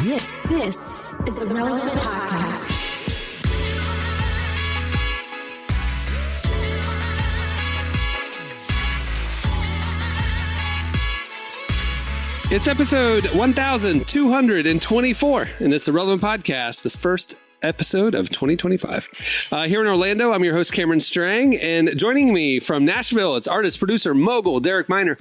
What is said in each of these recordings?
This is the Relevant Podcast. It's episode 1224, and it's the Relevant Podcast, the first episode of 2025. Here in Orlando, I'm your host, Cameron Strang, and joining me from Nashville, it's artist, producer, mogul, Derek Miner.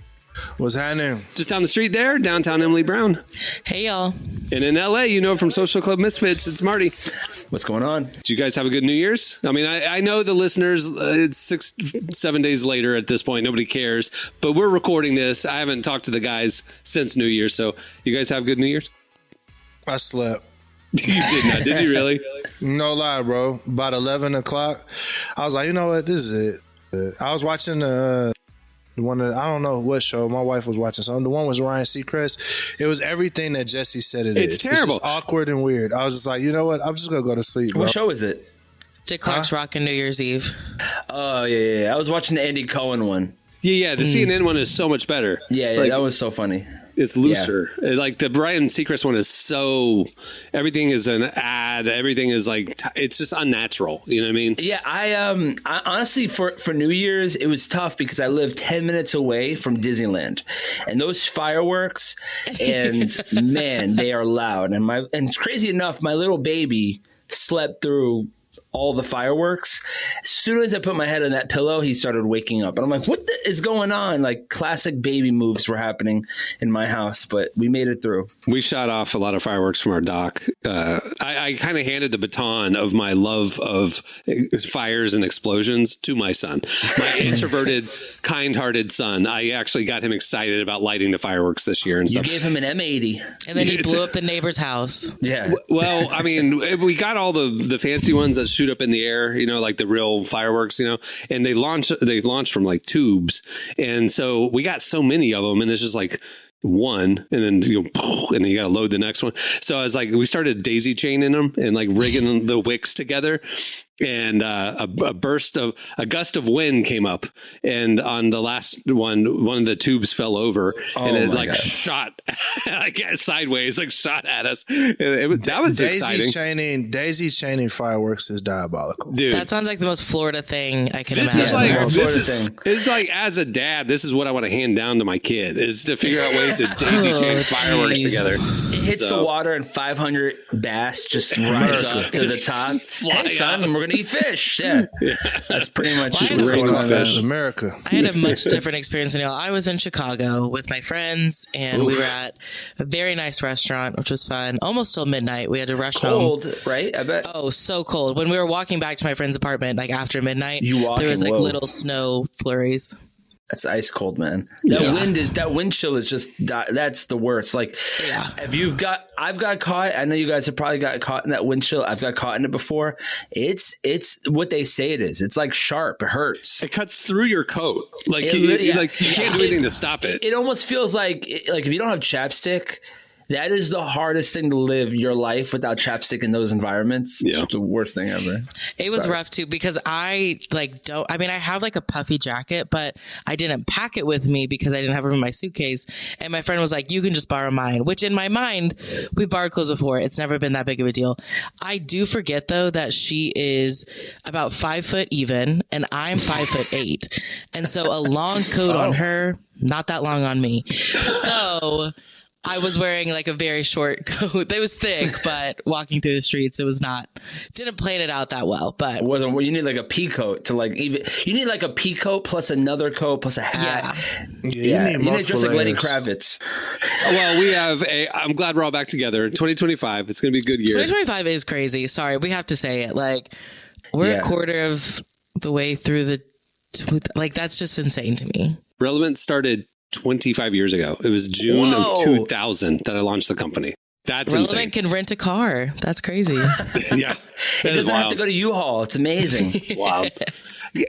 What's happening? Just down the street there, downtown Emily Brown. Hey, y'all. And in LA, you know from Social Club Misfits, it's Marty. What's going on? Did you guys have a good New Year's? I mean, I know the listeners, it's 7 days later at this point. Nobody cares. But we're recording this. I haven't talked to the guys since New Year's. So you guys have good New Year's? I slept. You did not. Did you really? No lie, bro. About 11 o'clock, I was like, you know what? This is it. I was watching one of, I don't know what show my wife was watching. So the one was Ryan Seacrest. It was everything that Jesse said it is. It's terrible. It's just awkward and weird. I was just like, you know what? I'm just going to go to sleep, bro. What show is it? Dick Clark's Rockin' New Year's Eve. Oh, yeah. I was watching the Andy Cohen one. Yeah. The CNN one is so much better. Yeah, Like, that was so funny. it's looser. Like the Ryan Seacrest one is so, everything is an ad. Everything is like, it's just unnatural. You know what I mean? Yeah, I honestly, for New Year's, it was tough because I live 10 minutes away from Disneyland. And those fireworks, and man, they are loud. And it's crazy enough, my little baby slept through all the fireworks. As soon as I put my head on that pillow, he started waking up. And I'm like, what is going on? Like classic baby moves were happening in my house, but we made it through. We shot off a lot of fireworks from our dock. I kind of handed the baton of my love of fires and explosions to my son, my introverted, kind-hearted son. I actually got him excited about lighting the fireworks this year and You stuff. gave him an M80. And then he blew up the neighbor's house. Yeah. Well, I mean, we got all the fancy ones that shoot up in the air, you know, like the real fireworks, you know, and they launch from like tubes. And so we got so many of them, and it's just like one, and then you go, and then you got to load the next one. So I was like, we started daisy chaining them and like rigging the wicks together. And a gust of wind came up, and on the last one of the tubes fell over, and it like shot like sideways, like shot at us. That was exciting. Daisy chaining fireworks is diabolical, dude. That sounds like the most Florida thing I can This imagine. it's like, as a dad, this is what I want to hand down to my kid, is to figure out ways to daisy chain fireworks together. It hits the water and 500 bass just rise up to the top. Hey, son, we're going to eat fish. Yeah. That's pretty much what's going on fish. in America. I had a much different experience than y'all. I was in Chicago with my friends, and we were at a very nice restaurant, which was fun. Almost till midnight. We had to rush home. Cold, right? I bet. Oh, so cold. When we were walking back to my friend's apartment, like after midnight, there was like whoa. little snow flurries. That's ice cold, man. That wind chill is just, that's the worst. Like, I've got caught. I know you guys have probably got caught in that wind chill. I've got caught in it before. It's what they say it is. It's like sharp. It hurts. It cuts through your coat. Like you can't do anything to stop it. It almost feels like if you don't have chapstick, that is the hardest thing to live your life without chapstick in those environments. Yeah. It's the worst thing ever. It was rough too, because I have like a puffy jacket, but I didn't pack it with me because I didn't have room in my suitcase. And my friend was like, you can just borrow mine, which in my mind, we've borrowed clothes before. It's never been that big of a deal. I do forget though that she is about 5 foot even, and I'm 5'8". And so a long coat on her, not that long on me. So I was wearing like a very short coat. It was thick, but walking through the streets, didn't plan it out that well. But you need like a pea coat to like you need like a pea coat plus another coat plus a hat. Yeah. You need just like Lenny Kravitz. Well, I'm glad we're all back together. 2025, it's going to be a good year. 2025 is crazy. Sorry, we have to say it. Like, we're a quarter of the way through that's just insane to me. Relevant started 25 years ago. It was June of 2000 that I launched the company. That's Relevant insane. Can rent a car. That's crazy. Yeah. It doesn't have to go to U-Haul. It's amazing. It's wild.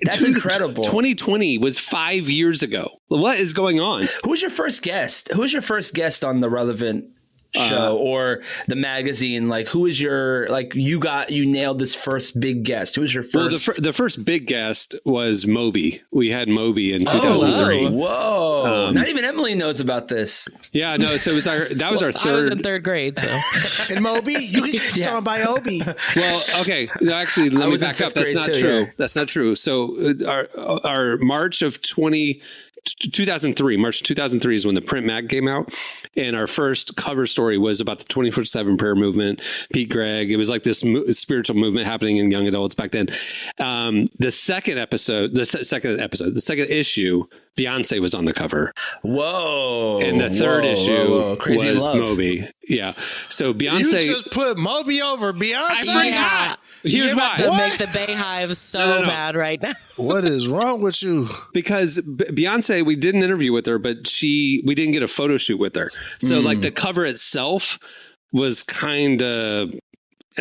That's incredible. 2020 was 5 years ago. What is going on? Who's your first guest? Who's your first guest on the Relevant show or the magazine? Like, who is your, like, you nailed this first big guest? Who was your first? Well, the first big guest was Moby. We had Moby in 2003. Whoa. Whoa! Not even Emily knows about this. Yeah, no. So it was that was our third. I was in third grade, so And Moby, you get stung by Obi. Well, okay. No, actually, let me was in back up. fifth That's grade not too, true. yeah. That's not true. So our March of 2003, March 2003 is when the print mag came out. And our first cover story was about the 24/7 prayer movement, Pete Gregg. It was like this spiritual movement happening in young adults back then. The second issue, Beyonce was on the cover. Whoa! And the third issue Crazy in was Love. Moby. Yeah. So You Beyonce. just put Moby over Beyonce. I forgot. Here's you're about why. to make the Bayhive so No. mad right now. What is wrong with you? Because Beyonce, we did an interview with her, but we didn't get a photo shoot with her. So like the cover itself was kind of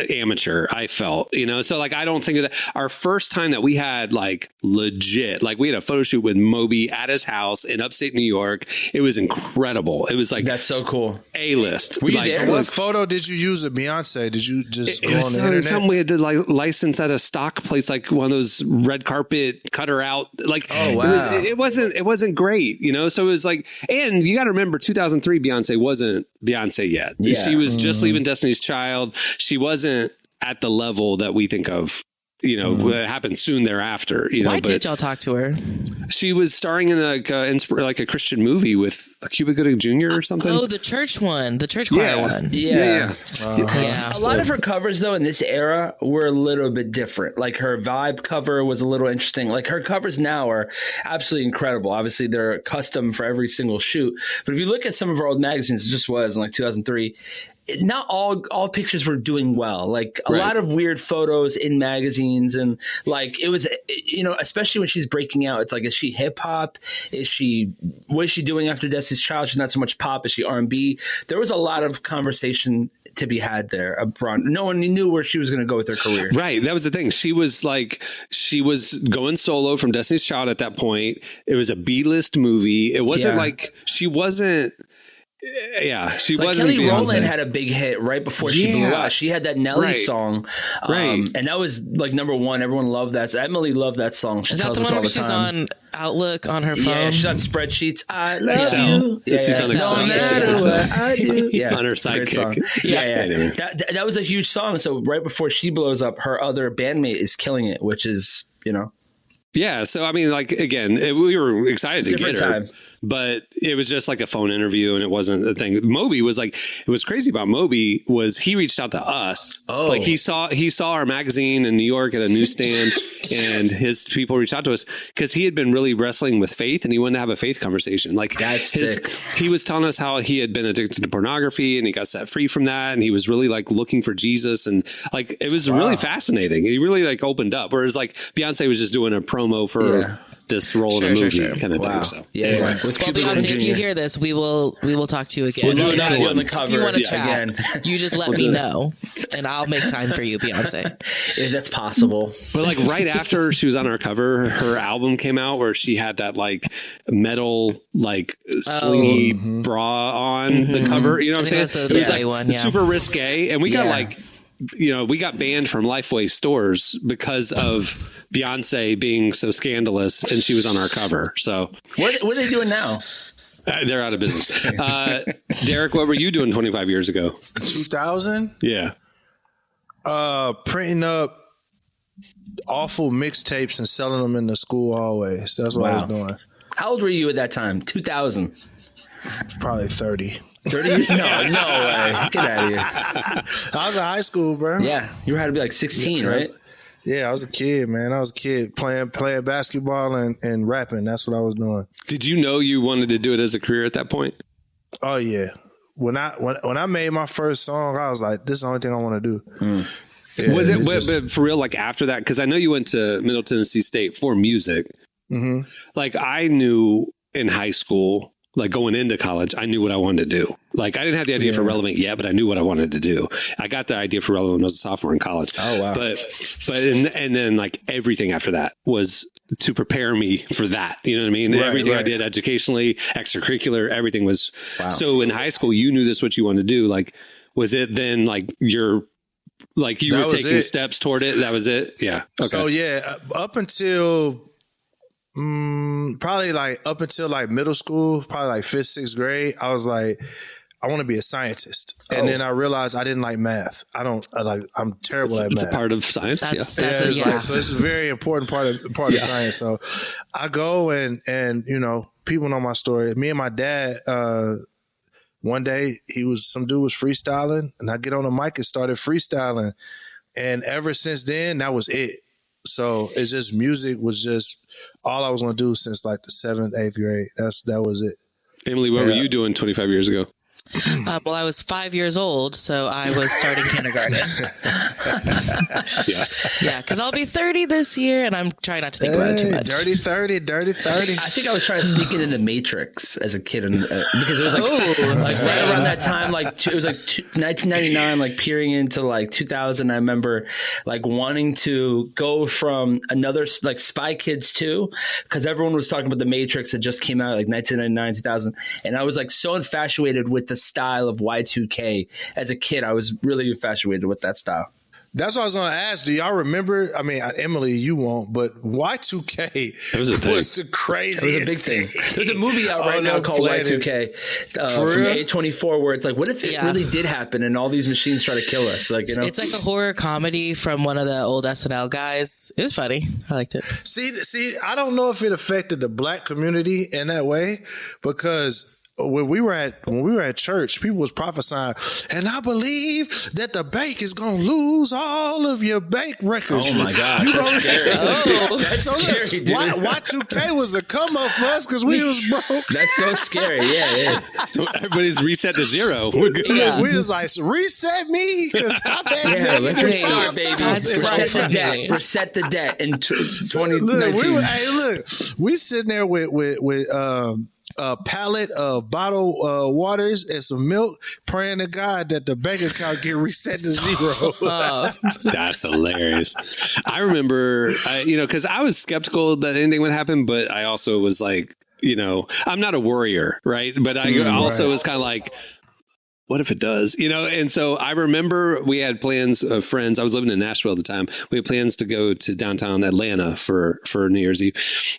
amateur, I felt, so like I don't think of that. Our first time that we had like legit, like we had a photo shoot with Moby at his house in upstate New York. It was incredible. It was like That's so cool. A-list. Were you Like, there? What photo did you use of Beyonce? Did you just It go was on the internet? something we had to like license at a stock place, like one of those red carpet, cut her out. Like, Oh, wow. it wasn't great, So it was like, and you got to remember, 2003 Beyonce wasn't Beyonce yet. Yeah. She was just leaving Destiny's Child. She wasn't at the level that we think of. What happened soon thereafter. Why but did y'all talk to her? she was starring in like a Christian movie with Cuba Gooding Jr. or something. Oh, the church one, the church choir one. Yeah. Yeah. A lot of her covers, though, in this era were a little bit different. Like her Vibe cover was a little interesting. Like her covers now are absolutely incredible. Obviously, they're custom for every single shoot. But if you look at some of her old magazines, it just was in like 2003. Not all pictures were doing well. Like a lot of weird photos in magazines, and like it was, especially when she's breaking out. It's like, is she hip hop? What is she doing after Destiny's Child? She's not so much pop. Is she R&B? There was a lot of conversation to be had there up front. No one knew where she was going to go with her career. Right. That was the thing. She was going solo from Destiny's Child at that point. It was a B-list movie. It wasn't like she wasn't. Yeah, she like wasn't. Kelly Beyonce. Rowland had a big hit right before she blew out. She had that Nelly song, and that was like number one. Everyone loved that. Emily loved that song. She Is that tells the us one all where the she's time. on Outlook on her phone? Yeah, she's on spreadsheets. I love Excel. you. Yeah, She's on Excel. No matter what I do. Yeah, on her it's a great sidekick. song. Yeah. Anyway. That was a huge song. So right before she blows up, her other bandmate is killing it, which is Yeah. So, I mean, like, again, we were excited to Different get her, time. but it was just like a phone interview and it wasn't a thing. Moby was like, it was crazy about Moby was he reached out to us. Oh. Like he saw our magazine in New York at a newsstand and his people reached out to us because he had been really wrestling with faith and he wanted to have a faith conversation. Like That's sick. He was telling us how he had been addicted to pornography and he got set free from that. And he was really like looking for Jesus. And like, it was really fascinating. He really like opened up, whereas like Beyonce was just doing a promo for this role in a movie kind of thing. So Yeah. With Well, Cuba Beyonce, Gooding if you Jr. hear this, we will talk to you again. We'll do Love another to be one. on the If cover you want to chat, again. you just let me know, and I'll make time for you, Beyonce. If that's possible. But like right after she was on our cover, her album came out where she had that like metal, like slingy bra on the cover. You know what I'm I saying? think that's It was the like gay one, yeah. super risque. And we got Yeah. like, we got banned from Lifeway stores because of Beyonce being so scandalous and she was on our cover. So What are they doing now? they're out of business. Derek, what were you doing 25 years ago? 2000? Yeah. Printing up awful mixtapes and selling them in the school hallways. That's what I was doing. How old were you at that time? 2000. Probably 30. 30 years? No way. Get out of here. I was in high school, bro. Yeah. You had to be like 16, right? Yeah, I was a kid, man. I was a kid playing basketball and rapping. That's what I was doing. Did you know you wanted to do it as a career at that point? Oh yeah. When I made my first song, I was like, this is the only thing I want to do. Yeah, Was it just- but for real, like after that? Because I know you went to Middle Tennessee State for music. Mhm. Like I knew in high school, like going into college, I knew what I wanted to do. Like I didn't have the idea for Relevant yet, but I knew what I wanted to do. I got the idea for Relevant when I was a sophomore in college. Oh, wow. But and then like everything after that was to prepare me for that. You know what I mean? Right, Everything I right. did educationally, extracurricular, everything was. So in high school, you knew this what you wanted to do. Like, was it then like you That were was taking it. steps toward it? That was it. Yeah. Okay. So yeah, up until Probably like up until like middle school, probably like 5th, 6th grade, I was like, I want to be a scientist. And then I realized I didn't like math. I'm terrible at math. It's a part of science. That's So it's a very important part of science. So I go and people know my story. Me and my dad, one day some dude was freestyling, and I get on the mic and started freestyling. And ever since then, that was it. So it's just music was just all I was going to do since like the 7th, 8th grade. That was it. Emily, what were you doing 25 years ago? Well, I was 5 years old, so I was starting kindergarten. Yeah, because I'll be 30 this year, and I'm trying not to think about it too much. Dirty 30. I think I was trying to sneak into the Matrix as a kid, because it was like right around that time, it was like 1999, like peering into like 2000. I remember like wanting to go from another like Spy Kids 2, because everyone was talking about the Matrix that just came out like 1999, 2000, and I was like so infatuated with the style of Y2K as a kid. I was really infatuated with that style. That's what I was going to ask. Do y'all remember? I mean, Emily, you won't, but Y2K was the craziest. It was a big thing. There's a movie out right now called Y2K from A24 where it's like, what if it really did happen and all these machines try to kill us? Like, it's like a horror comedy from one of the old SNL guys. It was funny. I liked it. See, I don't know if it affected the black community in that way, because when we were at church, people was prophesying, and I believe that the bank is gonna lose all of your bank records. Oh my God, that's scary. That's scary, dude. Y2K was a come up for us because we was broke. That's so scary. Yeah. So everybody's reset to zero. We was like, reset me, because let's restart, baby. Reset the debt in 2019. We sitting there with a pallet of bottled waters and some milk, praying to God that the bank account get reset to zero. That's hilarious. I remember, because I was skeptical that anything would happen, but I also was like, I'm not a worrier, right? But I also was kind of like, what if it does? And so I remember we had plans of friends. I was living in Nashville at the time. We had plans to go to downtown Atlanta for New Year's Eve.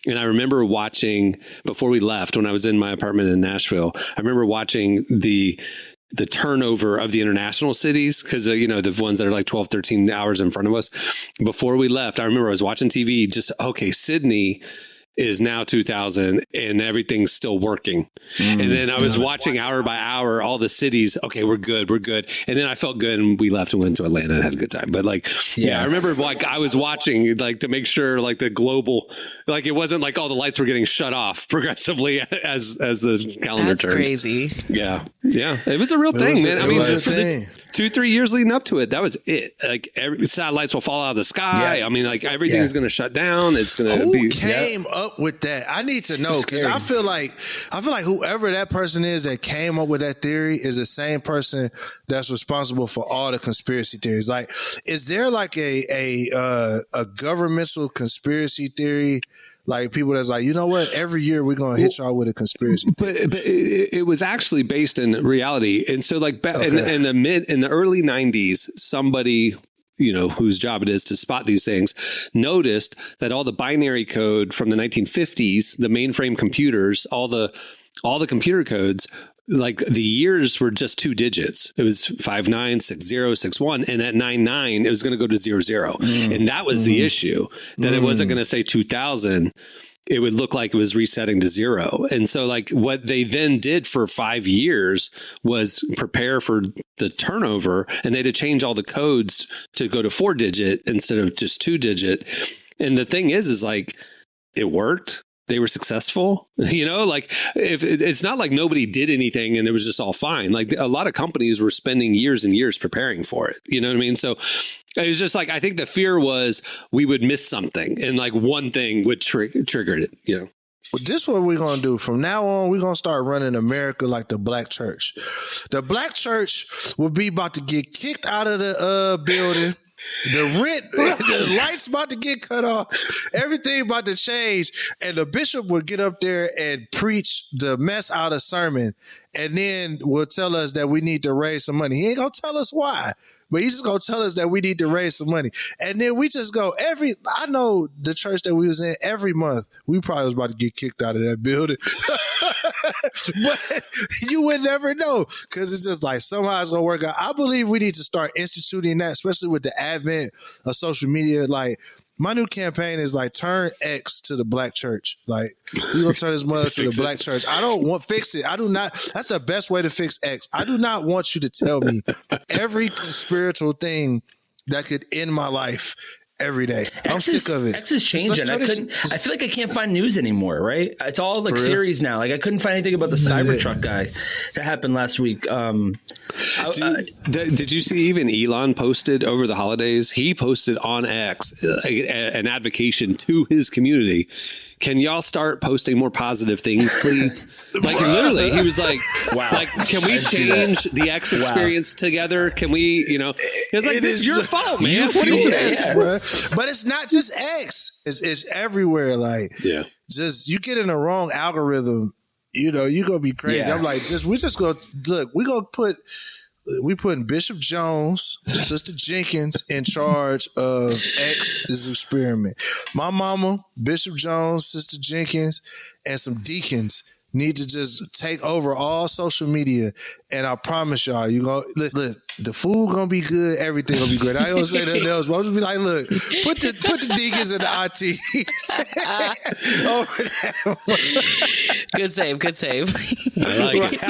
And I remember watching, before we left, when I was in my apartment in Nashville, I remember watching the turnover of the international cities, because, the ones that are like 12, 13 hours in front of us. Before we left, I remember I was watching TV, Sydney is now 2000 and everything's still working. And then I was watching hour by hour, all the cities. Okay, we're good. And then I felt good and we left and went to Atlanta and had a good time. But I remember I was watching to make sure the global, it wasn't like all the lights were getting shut off progressively as the calendar turned. That's crazy. Yeah. It was a real thing, man. I mean, just for the 2-3 years leading up to it, that was it. Every satellites will fall out of the sky. Yeah. I mean, everything's going to shut down. It's going to be. Who came up with that? I need to know, because I feel like whoever that person is that came up with that theory is the same person that's responsible for all the conspiracy theories. Like, is there a governmental conspiracy theory? Like, people that's like, you know what? Every year we're going to hit y'all with a conspiracy. But it was actually based in reality. And so in the early 90s, somebody, whose job it is to spot these things, noticed that all the binary code from the 1950s, the mainframe computers, all the computer codes, the years were just 2 digits. It was 59, 60, 61, and at 99 it was going to go to 00. And that was the issue, that it wasn't going to say 2000. It would look like it was resetting to 0. And so what they then did for 5 years was prepare for the turnover, and they had to change all the codes to go to 4 digit instead of just 2 digit. And the thing is it worked. They were successful, if it's not like nobody did anything and it was just all fine. A lot of companies were spending years and years preparing for it. You know what I mean? So it was just I think the fear was we would miss something and one thing would trigger it, Well, this is what we're going to do. From now on, we're going to start running America like the black church. The black church will be about to get kicked out of the building. The rent, the lights about to get cut off. Everything about to change. And the bishop will get up there and preach the mess out of sermon. And then will tell us that we need to raise some money. He ain't going to tell us why. but he's just gonna tell us that we need to raise some money, and then we just go I know the church that we was in every month, we probably was about to get kicked out of that building, but you would never know because it's just like somehow it's gonna work out. I believe we need to start instituting that, especially with the advent of social media. Like, my new campaign is like, turn X to the black church. Like, we gonna turn this mother to the black church. I don't want fix it. I do not. That's the best way to fix X. I do not want you to tell me every spiritual thing that could end my life every day. I'm sick of it. X is changing. I feel like I can't find news anymore, right? It's all like theories now. Like, I couldn't find anything about the Cybertruck guy that happened last week. Did you see even Elon posted over the holidays? He posted on X an advocation to his community. Can y'all start posting more positive things, please? Like, literally, he was like, wow. Like, can we change the X experience together? Can we, he was like, this is your fault, man. What are you doing? Bro. But it's not just X. It's everywhere. Like, just you get in the wrong algorithm, you gonna be crazy. Yeah. I'm like, we putting Bishop Jones, Sister Jenkins in charge of X's experiment. My mama, Bishop Jones, Sister Jenkins, and some deacons need to just take over all social media, and I promise y'all, look, the food gonna be good, everything gonna be great. I ain't gonna say nothing else, but I'm just be like, look, put the deacons and the ITs over there. Good save. I like it.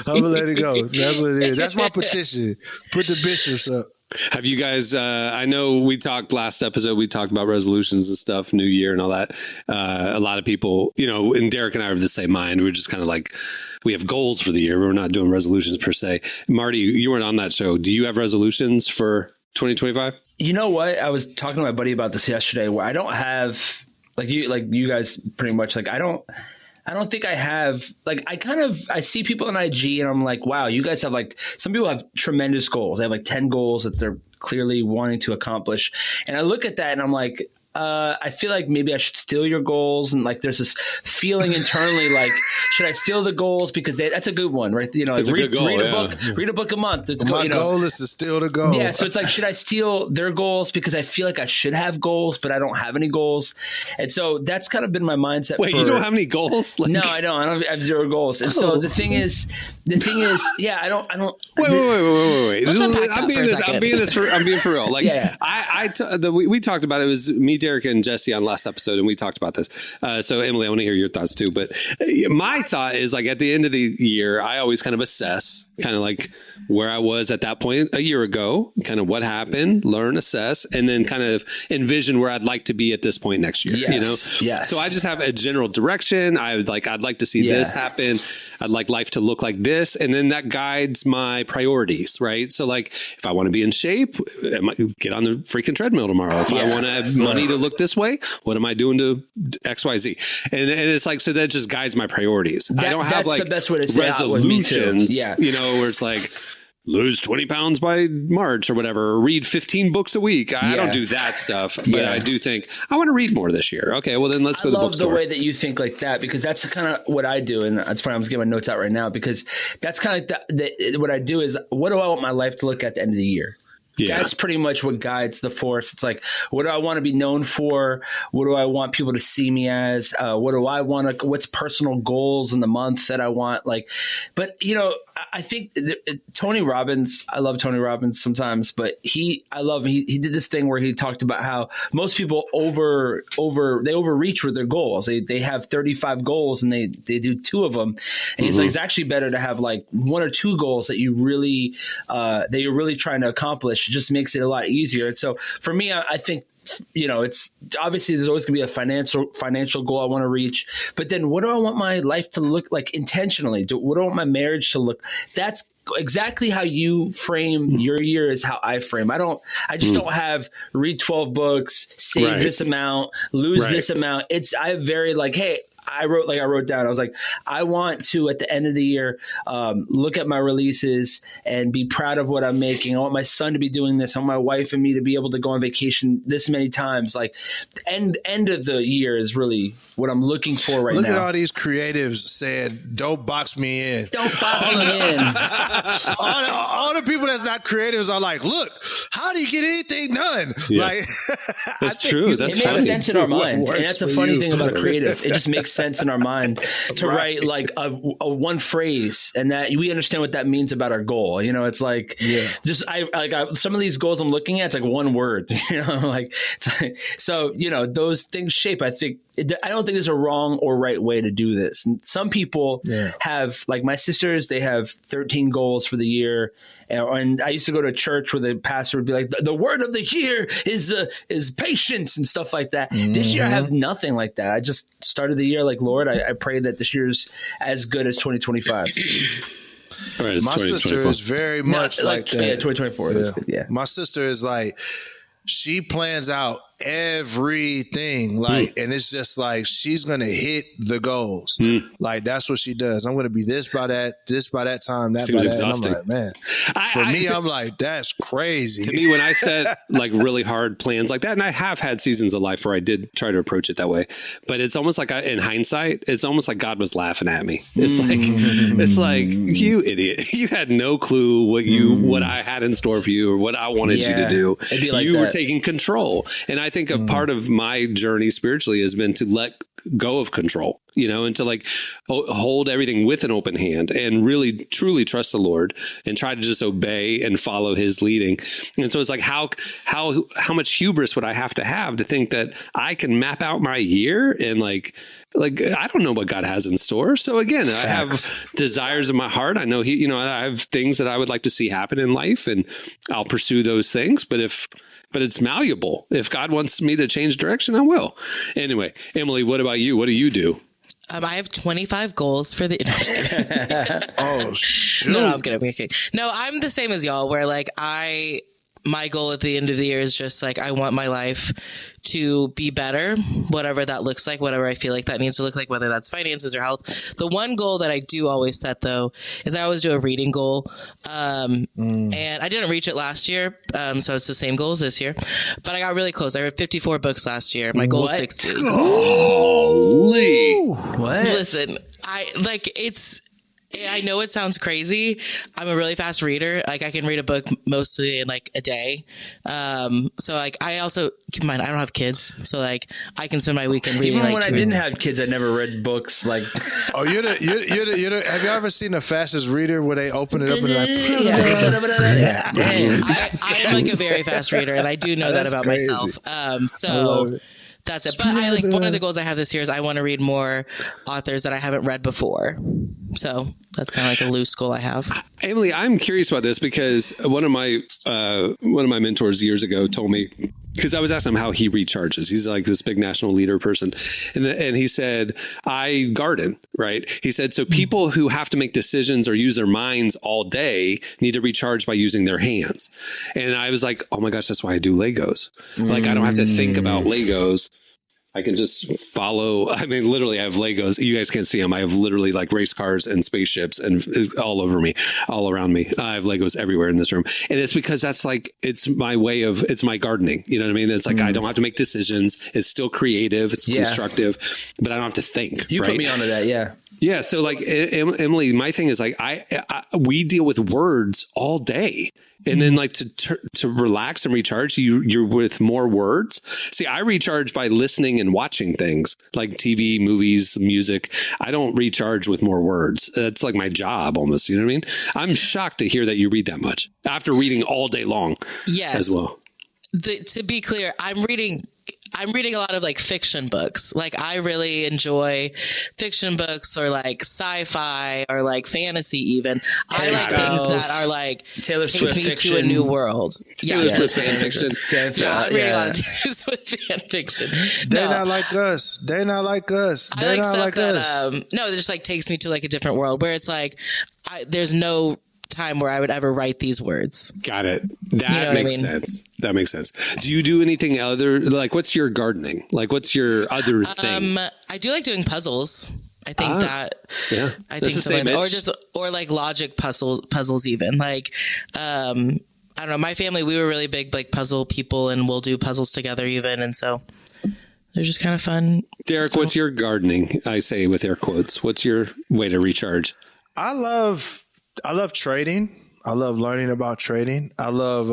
I'm gonna let it go. That's what it is. That's my petition. Put the bishops up. Have you guys, I know we talked last episode, we talked about resolutions and stuff, New Year and all that. A lot of people, and Derek and I are of the same mind. We're just kind of like, we have goals for the year. We're not doing resolutions per se. Marty, you weren't on that show. Do you have resolutions for 2025? You know what? I was talking to my buddy about this yesterday, where I don't have, like you guys pretty much, like, I don't think I have, like, I see people on IG and I'm like, wow, you guys have, like, some people have tremendous goals. They have like 10 goals that they're clearly wanting to accomplish. And I look at that and I'm like, I feel like maybe I should steal your goals. And like, there's this feeling internally, like, should I steal the goals? Because that's a good one, right? That's a good goal, read a book a month. My goal is to steal the goal. Yeah. So it's like, should I steal their goals? Because I feel like I should have goals, but I don't have any goals. And so that's kind of been my mindset. Wait, you don't have any goals? Like... No, I don't. I have 0 goals. And so the thing is, yeah, I don't. Wait. I'm being for real. Like, we talked about it. It was me, Derek, and Jesse on last episode, and we talked about this. So Emily, I want to hear your thoughts too. But my thought is, like, at the end of the year, I always kind of assess, kind of like where I was at that point a year ago, kind of what happened, learn, assess, and then kind of envision where I'd like to be at this point next year. Yes. So I just have a general direction. I'd like to see this happen. I'd like life to look like this, and then that guides my priorities, right? So, like, if I want to be in shape, I might get on the freaking treadmill tomorrow. If I want to have money to look this way, what am I doing to XYZ? And it's like, so that just guides my priorities. I don't have like the best way to say resolutions, where it's like, lose 20 pounds by March or whatever, or read 15 books a week. I don't do that stuff, but I do think I want to read more this year. Okay, well then let's go to the bookstore. I love the way that you think like that, because that's kind of what I do. And that's funny, I'm just getting my notes out right now, because that's kind of like what I do is, what do I want my life to look at the end of the year? Yeah. That's pretty much what guides the force. It's like, what do I want to be known for? What do I want people to see me as? What do I want to, what's personal goals in the month that I want? Like, but I think Tony Robbins, I love Tony Robbins sometimes, but he did this thing where he talked about how most people overreach with their goals. They have 35 goals and they do 2 of them. And he's like, it's actually better to have like 1 or 2 goals that you're really trying to accomplish. It just makes it a lot easier. And so for me, I think, it's obviously there's always gonna be a financial goal I want to reach, but then what do I want my life to look like intentionally? What do I want my marriage to look? That's exactly how you frame your year is how I frame. I just don't have read 12 books, save this amount, lose this amount. I have very like, hey, I wrote down, I was like, I want to, at the end of the year, look at my releases and be proud of what I'm making. I want my son to be doing this. I want my wife and me to be able to go on vacation this many times. Like end of the year is really what I'm looking for right now. Look at all these creatives saying, don't box me in. Don't box me in. all the people that's not creatives are like, look, how do you get anything done? Yeah. Like, That's true. That's it funny. makes sense in our mind. What And that's the works funny for thing you? about a creative. It just makes sense in our mind to write like a one phrase, and that we understand what that means about our goal. You know, it's like, just some of these goals I'm looking at, it's like one word, you know, so, you know, those things shape, I think. I don't think there's a wrong or right way to do this. And some people have, like my sisters, they have 13 goals for the year. And I used to go to a church where the pastor would be like, the word of the year is patience and stuff like that. Mm-hmm. This year I have nothing like that. I just started the year like, Lord, I pray that this year's as good as 2025. All right, my sister is very much like that. Yeah, 2024. Yeah. Yeah. My sister is like, she plans out everything, like, and it's just like she's gonna hit the goals. Like that's what she does. I'm gonna be this by that time, that Seems by exhausting. that. And I'm like, man, I'm like, that's crazy. To me, when I set like really hard plans like that, and I have had seasons of life where I did try to approach it that way, but it's almost like in hindsight, it's almost like God was laughing at me. It's like you idiot, you had no clue what I had in store for you or what I wanted you to do. Like you were taking control, and I think a part of my journey spiritually has been to let go of control, you know, and to like hold everything with an open hand and really truly trust the Lord and try to just obey and follow his leading. And so it's like, how much hubris would I have to think that I can map out my year and like I don't know what God has in store. So again, I have desires in my heart. I know I have things that I would like to see happen in life, and I'll pursue those things. But it's malleable. If God wants me to change direction, I will. Anyway, Emily, what about you? What do you do? I have 25 goals for the. Oh, shoot. No, I'm kidding. No, I'm the same as y'all, where like my goal at the end of the year is just like, I want my life to be better, whatever that looks like, whatever I feel like that needs to look like, whether that's finances or health. The one goal that I do always set though, is I always do a reading goal. And I didn't reach it last year. So it's the same goal as this year, but I got really close. I read 54 books last year. My goal is 60. Holy. What? Listen, I know it sounds crazy. I'm a really fast reader. Like I can read a book mostly in like a day. So like I also keep in mind I don't have kids, so like I can spend my weekend reading. Even like when I didn't have kids, I never read books. Like, oh, you're the have you ever seen The Fastest Reader where they open it up and like, I am like a very fast reader, and I do know that about crazy. myself. So that's it. But I like one of the goals I have this year is I want to read more authors that I haven't read before. So that's kind of like a loose goal I have. Emily, I'm curious about this because one of my mentors years ago told me, because I was asking him how he recharges. He's like this big national leader person. And he said, I garden, right? He said, so people who have to make decisions or use their minds all day need to recharge by using their hands. And I was like, oh my gosh, that's why I do Legos. Like, I don't have to think about Legos. I can just follow. I mean, literally, I have Legos. You guys can't see them. I have literally like race cars and spaceships and all over me, all around me. I have Legos everywhere in this room. And it's because that's like, it's my gardening. You know what I mean? It's like, I don't have to make decisions. It's still creative. It's constructive, but I don't have to think. You put me onto that. Yeah. Yeah. So like Emily, my thing is like, we deal with words all day. And then like to relax and recharge, you're with more words. See, I recharge by listening and watching things like TV, movies, music. I don't recharge with more words. That's like my job almost. You know what I mean? I'm shocked to hear that you read that much after reading all day long. Yes. As well. To be clear, I'm reading a lot of like fiction books. Like I really enjoy fiction books or like sci-fi or like fantasy even. I like things that are like Taylor Swift take me fiction. to a new world. Taylor Swift fan fiction. Yeah, I'm reading a lot of Taylor Swift fan fiction. They're not like us. They're not like us. They're not like us. No, it just like takes me to like a different world where it's like there's no time where I would ever write these words. Got it. That You know what I makes mean? sense. That makes sense. Do you do anything other? Like, what's your gardening? Like, what's your other thing? I do like doing puzzles. I think that Yeah, I that's think the same something, itch. or like logic puzzles even like I don't know, my family, we were really big like puzzle people, and we'll do puzzles together even, and so they're just kind of fun. Derek, what's your gardening? I say with air quotes. What's your way to recharge? I love trading. I love learning about trading. I love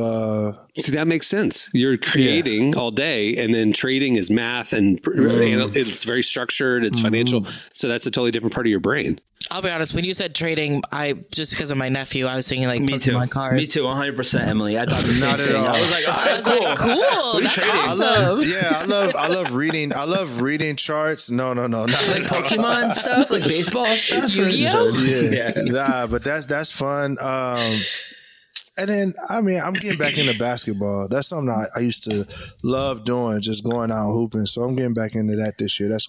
See, that makes sense. You're creating all day, and then trading is math, and it's very structured. It's financial. So that's a totally different part of your brain. I'll be honest, when you said trading, I just because of my nephew, I was thinking like Me too. Pokemon cards. Me too. 100%, Emily. I thought the same Not at thing. all. I was like, oh, I was like, cool, that's awesome. I love reading. I love reading charts. No, not like Pokemon stuff, like baseball stuff. Yu-Gi-Oh? yeah. Nah, but that's fun. And then, I mean, I'm getting back into basketball. That's something I used to love doing, just going out and hooping. So I'm getting back into that this year. That's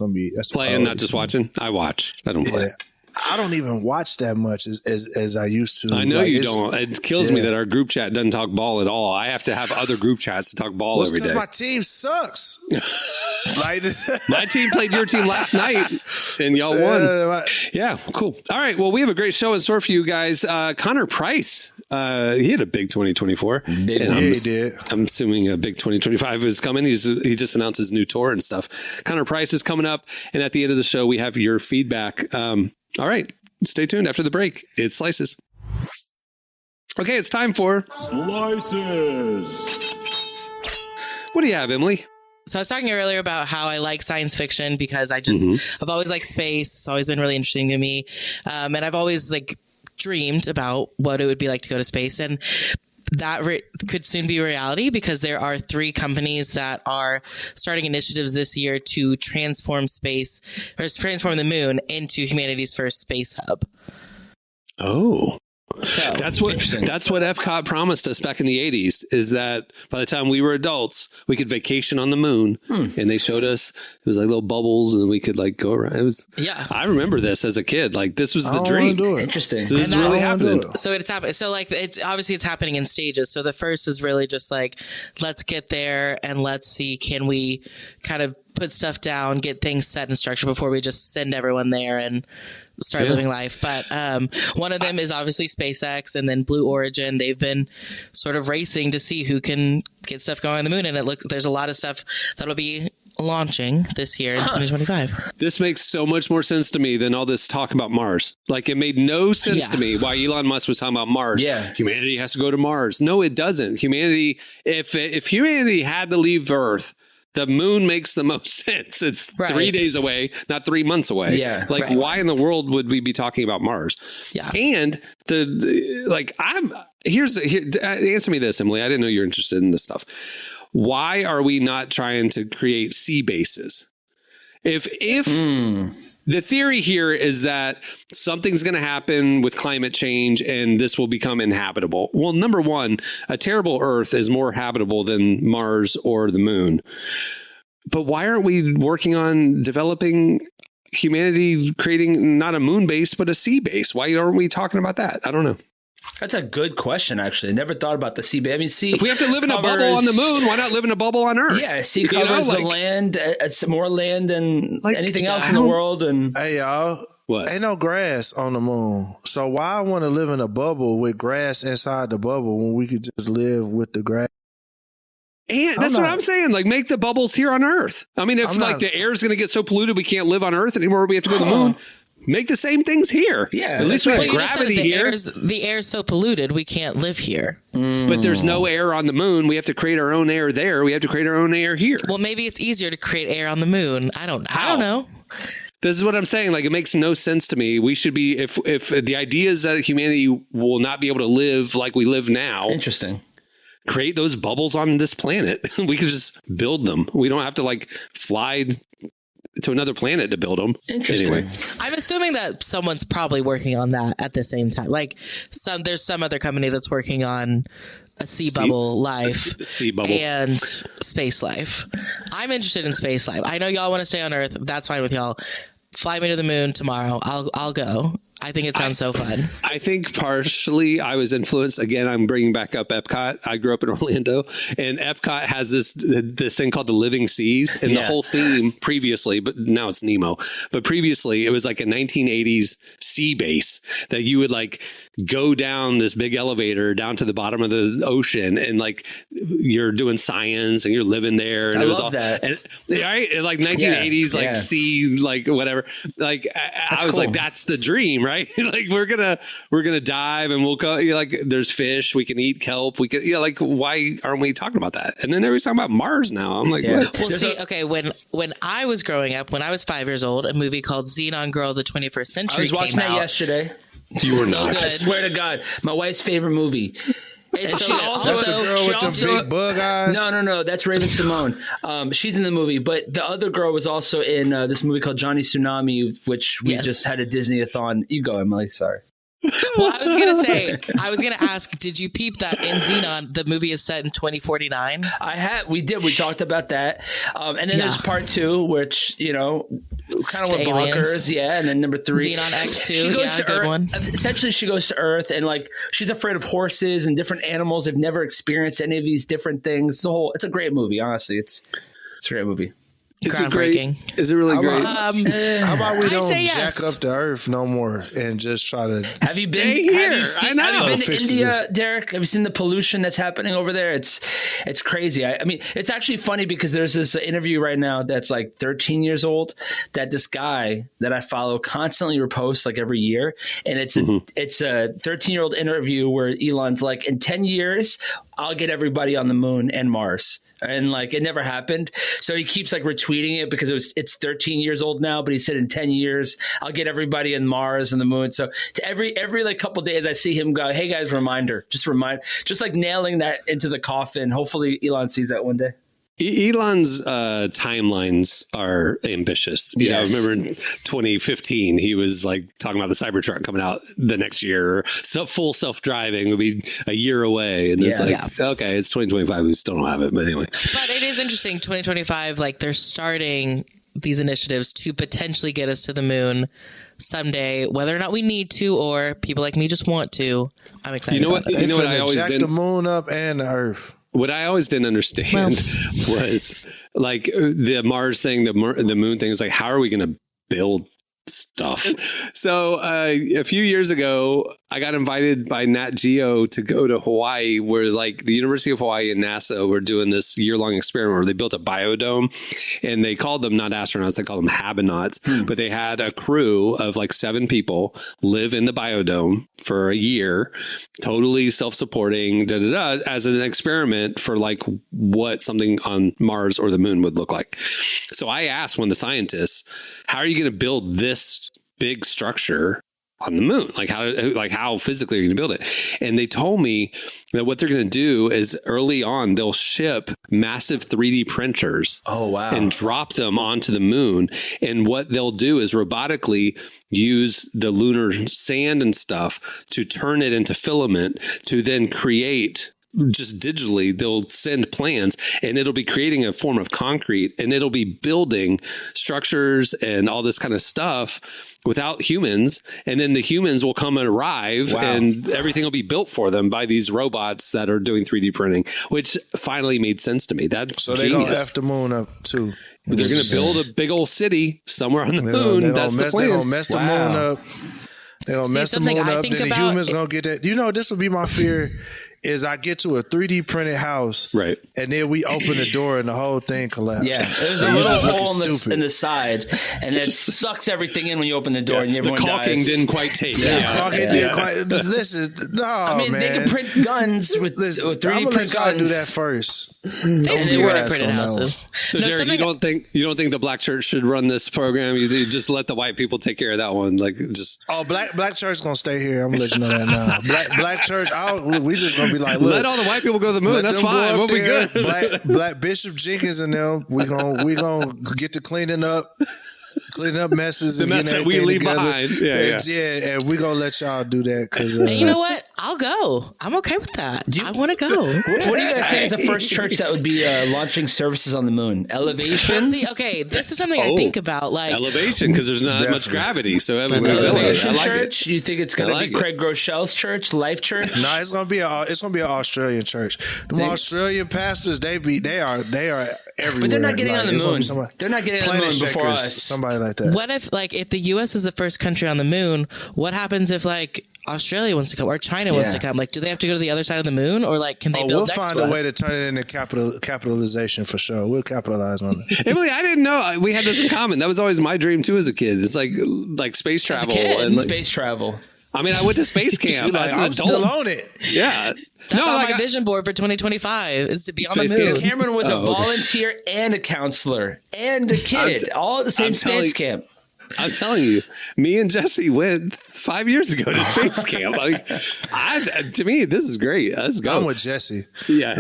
Playing, not just watching. I watch. I don't play. Yeah. I don't even watch that much as I used to. I know Like, you it's- don't. It kills me that our group chat doesn't talk ball at all. I have to have other group chats to talk ball Well, every because day. my team sucks. Like, My team played your team last night, and y'all won. Yeah, cool. All right. Well, we have a great show in store for you guys. Connor Price, he had a big 2024. Big And one. Yeah, he did. I'm assuming a big 2025 is coming. He just announced his new tour and stuff. Connor Price is coming up, and at the end of the show, we have your feedback. All right. Stay tuned after the break. It's Slices. Okay, it's time for Slices. What do you have, Emily? So I was talking earlier about how I like science fiction because I've always liked space. It's always been really interesting to me. And I've always like dreamed about what it would be like to go to space. And that could soon be reality because there are 3 companies that are starting initiatives this year to transform space or transform the moon into humanity's first space hub. Oh. So That's what Epcot promised us back in the 80s, is that by the time we were adults, we could vacation on the moon. And they showed us, it was like little bubbles, and we could like go around. It was, I remember this as a kid. Like, this was the dream. Do it. Interesting. So this is And really I wanna do happening. it. So it's happening. So like it's happening in stages. So the first is really just like, let's get there and let's see, can we kind of put stuff down, get things set and structured before we just send everyone there and start living life. But one of them is obviously SpaceX, and then Blue Origin. They've been sort of racing to see who can get stuff going on the moon. And there's a lot of stuff that'll be launching this year in 2025. This makes so much more sense to me than all this talk about Mars. Like, it made no sense to me why Elon Musk was talking about Mars. Yeah. Humanity has to go to Mars. No, it doesn't. Humanity, if humanity had to leave Earth, the moon makes the most sense. It's 3 days away, not 3 months away. Yeah. Like, why in the world would we be talking about Mars? Yeah. And answer me this, Emily. I didn't know you were interested in this stuff. Why are we not trying to create sea bases? If the theory here is that something's going to happen with climate change and this will become inhabitable. Well, number one, a terrible Earth is more habitable than Mars or the moon. But why aren't we working on developing humanity, creating not a moon base, but a sea base? Why aren't we talking about that? I don't know. That's a good question, actually. I never thought about the sea. I mean, sea. If we have to live in a bubble on the moon, why not live in a bubble on Earth? Yeah, sea covers the land. It's more land than anything else in the world. And Hey, y'all. What? Ain't no grass on the moon. So why I want to live in a bubble with grass inside the bubble when we could just live with the grass? And that's what I'm saying. Like, make the bubbles here on Earth. I mean, if the air is going to get so polluted we can't live on Earth anymore, we have to go to the moon. Make the same things here. Yeah, at least we have you just said gravity here. the air's so polluted we can't live here. But there's no air on the moon. We have to create our own air there. We have to create our own air here. Well, maybe it's easier to create air on the moon. I don't know. This is what I'm saying. Like, it makes no sense to me. We should be, if the idea is that humanity will not be able to live like we live now, interesting. create those bubbles on this planet. We could just build them. We don't have to like fly to another planet to build them. Interesting. Anyway. I'm assuming that someone's probably working on that at the same time. Like there's some other company that's working on a sea bubble life Sea bubble. and space life. I'm interested in space life. I know y'all want to stay on Earth. That's fine with y'all. Fly me to the moon tomorrow. I'll go. I think it sounds so fun. I think partially I was influenced. Again, I'm bringing back up Epcot. I grew up in Orlando, and Epcot has this thing called the Living Seas, and the whole theme previously, but now it's Nemo. But previously, it was like a 1980s sea base that you would like go down this big elevator down to the bottom of the ocean, and like you're doing science and you're living there, and I it was love all that. and, right, and like 1980s, like sea, like whatever. Like I was cool. like, that's the dream, right? Like we're gonna dive and we'll go. Like there's fish, we can eat kelp, we can. Like why aren't we talking about that? And then everybody's talking about Mars now. I'm like, what? Well, see, okay, when I was growing up, when I was 5 years old, a movie called Xenon Girl of the 21st Century I was watching came that out. yesterday. You were So not. good. I swear to God, my wife's favorite movie. It's she so good. also- That's the Also, girl she with also- the big bug eyes. No, that's Raven Simone. She's in the movie, but the other girl was also in this movie called Johnny Tsunami, which we Yes. just had a Disney-a-thon. You go, Emily. Sorry. well, I was gonna ask, did you peep that in Xenon the movie is set in 2049? We talked about that, and then there's part 2, which kind of were aliens. bonkers, and then number 3, Xenon X2, She goes to good Earth. one. Essentially, she goes to Earth, and like she's afraid of horses and different animals. They've never experienced any of these different things. It's a great movie. Honestly, it's a great movie. Is it great? Groundbreaking. Is it really great? How about we I'd don't say jack yes. up the earth no more and just try to Have you been Stay here. Have you seen, I know. Have you been to Fixes India, Derek? Have you seen the pollution that's happening over there? It's crazy. I mean, it's actually funny because there's this interview right now that's like 13 years old that this guy that I follow constantly reposts like every year, and it's a 13-year-old interview where Elon's like, in 10 years, I'll get everybody on the moon and Mars. And like it never happened. So he keeps like retweeting it because it's 13 years old now, but he said in 10 years, I'll get everybody in Mars and the moon. So to every like couple days I see him go, hey guys, reminder, just like nailing that into the coffin. Hopefully Elon sees that one day. Elon's timelines are ambitious. I remember in 2015, he was like talking about the Cybertruck coming out the next year. So full self-driving would be a year away. And it's like, okay, it's 2025. We still don't have it. But anyway. But it is interesting, 2025, like they're starting these initiatives to potentially get us to the moon someday, whether or not we need to or people like me just want to. I'm excited. You know what? about it. You know what I always jack did. the moon up and the earth. What I always didn't understand was like the Mars thing, the moon thing is like, how are we going to build stuff? So a few years ago, I got invited by Nat Geo to go to Hawaii, where like the University of Hawaii and NASA were doing this year-long experiment where they built a biodome, and they called them not astronauts, they called them habinauts, but they had a crew of like 7 people live in the biodome for a year, totally self-supporting, as an experiment for like what something on Mars or the moon would look like. So I asked one of the scientists, how are you going to build this big structure on the moon? How physically are you going to build it? And they told me that what they're going to do is early on, they'll ship massive 3D printers. Oh, wow. And drop them onto the moon. And what they'll do is robotically use the lunar sand and stuff to turn it into filament to then create just digitally. They'll send plans and it'll be creating a form of concrete, and it'll be building structures and all this kind of stuff without humans. And then the humans will come and arrive and everything will be built for them by these robots that are doing 3D printing, which finally made sense to me. That's So they're going to genius. F the moon up too. They're going to build a big old city somewhere on the moon. That's the plan. They're going to mess the moon up. They're going to mess the something moon I up. think Then the about humans going to get that. This will be my fear. Is I get to a 3D printed house, Right. and then we open the door and the whole thing collapses. Yeah, there's a And you little just looking hole stupid. in the side, and it sucks everything in when you open the door, and The everyone caulking dies. didn't quite take. Fucking did quite. Listen, no, I mean, man. they can print guns with Listen, 3D I'm gonna print let y'all guns. do that first. They have Don't 3D do ass printed on that houses. So Derek, you don't think the black church should run this program? You just let the white people take care of that one. Like just Oh, black church gonna stay here. I'm gonna let you know that now. Black church. We just gonna be like, look, let all the white people go to the moon. let That's them go fine. up We'll be there. good. Black Bishop Jenkins and them. We gonna get to cleaning up. cleaning up messes, The and mess getting that we everything leave together. behind. Yeah. And we gonna let y'all do that because And you know what? I'll go. I'm okay with that. I want to go. What do you guys think is the first church that would be launching services on the moon? Elevation? See, okay, this is something I think about. Like elevation, because there's not much gravity. So Elevation I like Church? You think it's going to be Craig Groeschel's church, Life Church? No, it's gonna be an Australian church. The Australian pastors, they are everywhere. But they're not getting on the moon. Somebody, They're not getting on the Planet moon before Shakers, us. somebody like that. What if the U.S. is the first country on the moon? What happens if Australia wants to come or China wants to come? Like, do they have to go to the other side of the moon, or can they build we'll next find to a us? way to turn it into capitalization for sure. We'll capitalize on it. Emily, I didn't know we had this in common. That was always my dream too as a kid. It's like space travel And space travel. I mean, I went to space camp as an I'm adult. still on it. Yeah. That's on my vision board for 2025 is to be on the Space moon. camp. Cameron was a volunteer and a counselor and a kid, all at the same space camp. I'm telling you, me and Jesse went 5 years ago to space camp. To me, this is great. Let's go. I'm with Jesse. Yeah,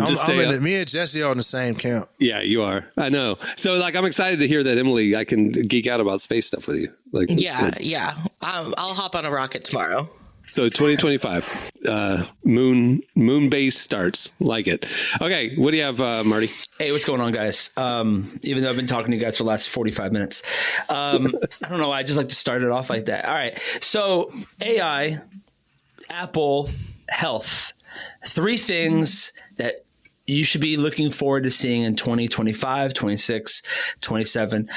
me and Jesse are on the same camp. Yeah, you are. I know. So, I'm excited to hear that, Emily. I can geek out about space stuff with you. Yeah. I'll hop on a rocket tomorrow. So 2025, moon base starts. Like it. Okay, what do you have, Marty? Hey, what's going on, guys? Even though I've been talking to you guys for the last 45 minutes, I don't know. I just like to start it off like that. All right. So AI, Apple, health, 3 things that you should be looking forward to seeing in 2025, 26, 27.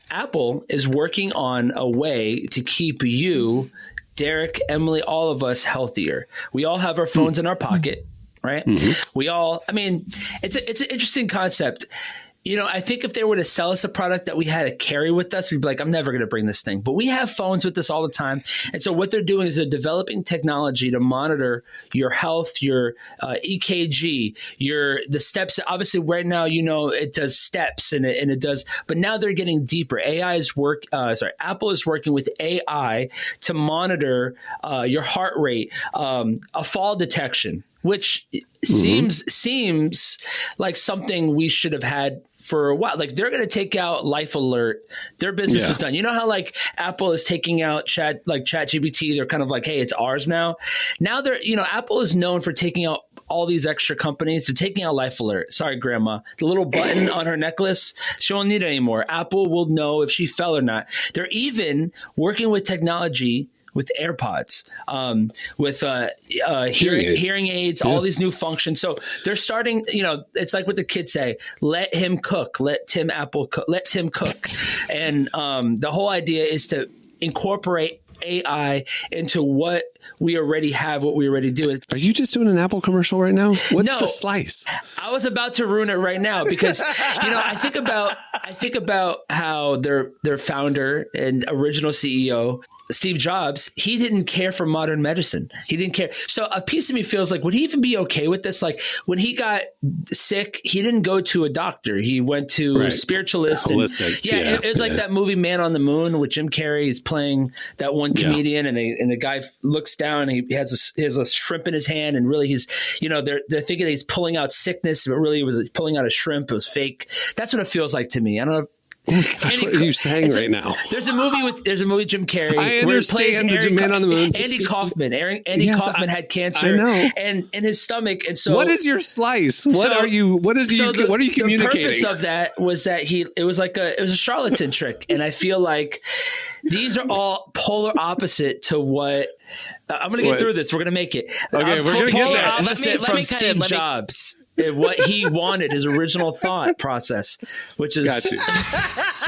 Apple is working on a way to keep you, Derek, Emily, all of us healthier. We all have our phones in our pocket, right? Mm-hmm. It's an interesting concept. I think if they were to sell us a product that we had to carry with us, we'd be like, I'm never going to bring this thing. But we have phones with us all the time. And so what they're doing is they're developing technology to monitor your health, your EKG, the steps. Obviously, right now, it does steps and it does. But now they're getting deeper. Apple is working with AI to monitor your heart rate, a fall detection, which seems like something we should have had for a while. Like, they're going to take out Life Alert. Their business is done. You know how Apple is taking out ChatGPT? They're kind of like, hey, it's ours now. Now Apple is known for taking out all these extra companies. They're taking out Life Alert. Sorry, Grandma. The little button on her necklace, she won't need it anymore. Apple will know if she fell or not. They're even working with technology with AirPods, with hearing aids, all these new functions. So they're starting, it's like what the kids say, let him cook, let Tim cook. And the whole idea is to incorporate AI into what we already have, what we already do. Are you just doing an Apple commercial right now? What's the slice? I was about to ruin it right now because, I think about how their founder and original CEO, Steve Jobs, he didn't care for modern medicine. He didn't care. So a piece of me feels like, would he even be okay with this? Like, when he got sick, he didn't go to a doctor. He went to a spiritualist. Holistic. It was like that movie Man on the Moon with Jim Carrey. He's playing that one comedian, and the guy looks down, and he has a shrimp in his hand, and really he's, they're thinking that he's pulling out sickness, but really it was pulling out a shrimp. It was fake. That's what it feels like to me. I don't know. Oh my gosh, what are you saying right now? There's a movie with Jim Carrey. I understand the Man on the Moon. Andy Kaufman. Kaufman had cancer. I know. And in his stomach. And so, what is your slice? What are you communicating? The purpose of that was that it was a charlatan trick. And I feel like these are all polar opposite to what. I'm going to get through this. We're going to make it. Okay, we're going to get there. Opposite from Steve Jobs. What he wanted, his original thought process, which is so confused.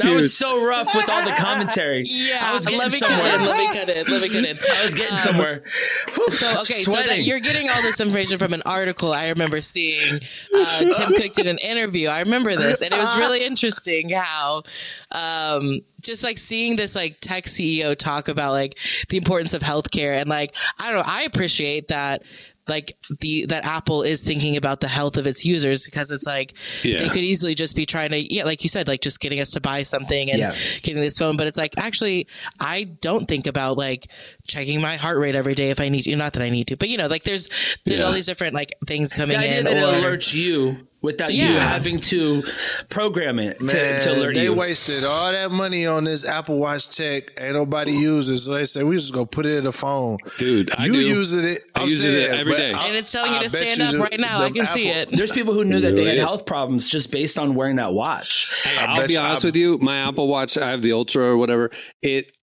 That was so rough with all the commentary. Yeah, I was getting somewhere. Let me cut it. I was getting somewhere. So that you're getting all this information from an article I remember seeing. Tim Cook did an interview. I remember this, and it was really interesting how just seeing this tech CEO talk about the importance of healthcare, and I don't know, I appreciate that. That Apple is thinking about the health of its users, because it's they could easily just be trying to, like you said, just getting us to buy something and getting this phone. But it's actually, I don't think about checking my heart rate every day if I need to. Not that I need to, but there's all these different things coming the idea in. That it alerts you without you having to program it to alert they you. wasted all that money on this Apple Watch tech. Ain't nobody uses. So they say we just go put it in the phone. Dude, you using it? I use it every day. And it's telling you to stand up right now. I can see it. There's people who knew that they had health problems just based on wearing that watch. I'll be honest with you. My Apple Watch, I have the Ultra or whatever.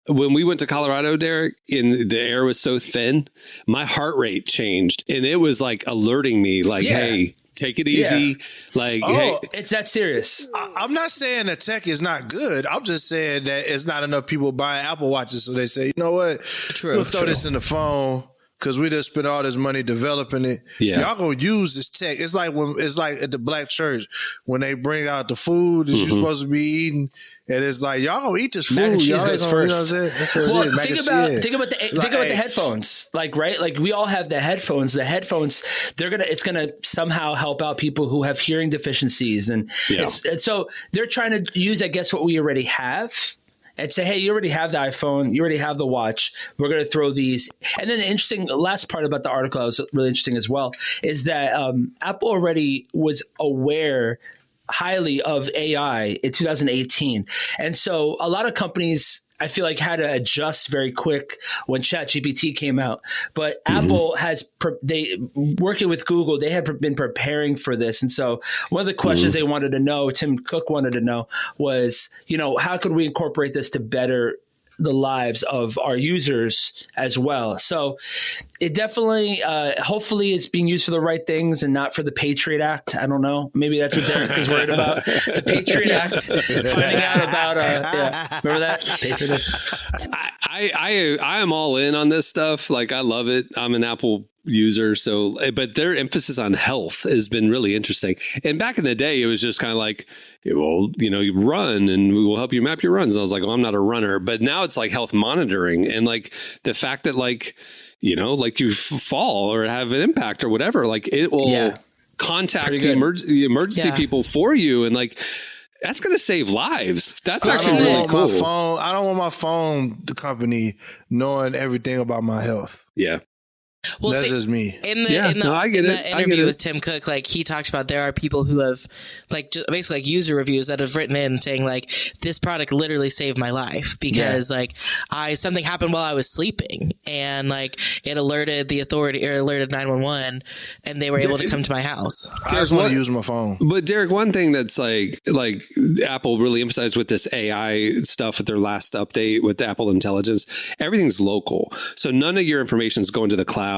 When we went to Colorado, Derek, and the air was so thin, my heart rate changed, and it was like alerting me, like, "Hey, take it easy." Like, hey, it's that serious. I'm not saying the tech is not good. I'm just saying that it's not enough people buying Apple Watches, so they say, you know what? We'll throw this in the phone. Because we just spent all this money developing it. Yeah. Y'all gonna use this tech. It's like at the black church when they bring out the food that you're supposed to be eating, and it's like y'all gonna eat this food. Mac and cheese Y'all goes gonna, first. You know what I'm saying? That's what it is. Think about the headphones. Like, right? Like, we all have the headphones. The headphones, it's gonna somehow help out people who have hearing deficiencies, and so they're trying to use, I guess, what we already have. And say, hey, you already have the iPhone, you already have the watch. We're going to throw these. And then the interesting last part about the article that was really interesting as well is that Apple already was aware highly of AI in 2018. And so a lot of companies, I feel like, had to adjust very quick when ChatGPT came out. But Apple has, working with Google, they had been preparing for this. And so one of the questions they wanted to know, Tim Cook wanted to know, was, how could we incorporate this to better the lives of our users as well? So it definitely, hopefully it's being used for the right things and not for the Patriot Act. I don't know. Maybe that's what Derek is worried about. The Patriot Act, finding out about, remember that? Patriot Act. I am all in on this stuff. Like, I love it. I'm an Apple user. So, but their emphasis on health has been really interesting. And back in the day, it was just kind of like, well, you run and we will help you map your runs. And I was like, well, I'm not a runner. But now it's like health monitoring, and like the fact that like you fall or have an impact or whatever, like it will contact the emergency people for you. And like, that's going to save lives. That's actually really cool. I don't want my phone company knowing everything about my health. Yeah. Well, that's just me. In the interview with Tim Cook, like, he talked about there are people who have basically like user reviews that have written in saying like, this product literally saved my life because like something happened while I was sleeping, and like it alerted the authority or alerted 911, and they were able to come to my house. I just want to use my phone. But Derek, one thing that's like Apple really emphasized with this AI stuff with their last update with Apple Intelligence, everything's local. So none of your information is going to the cloud.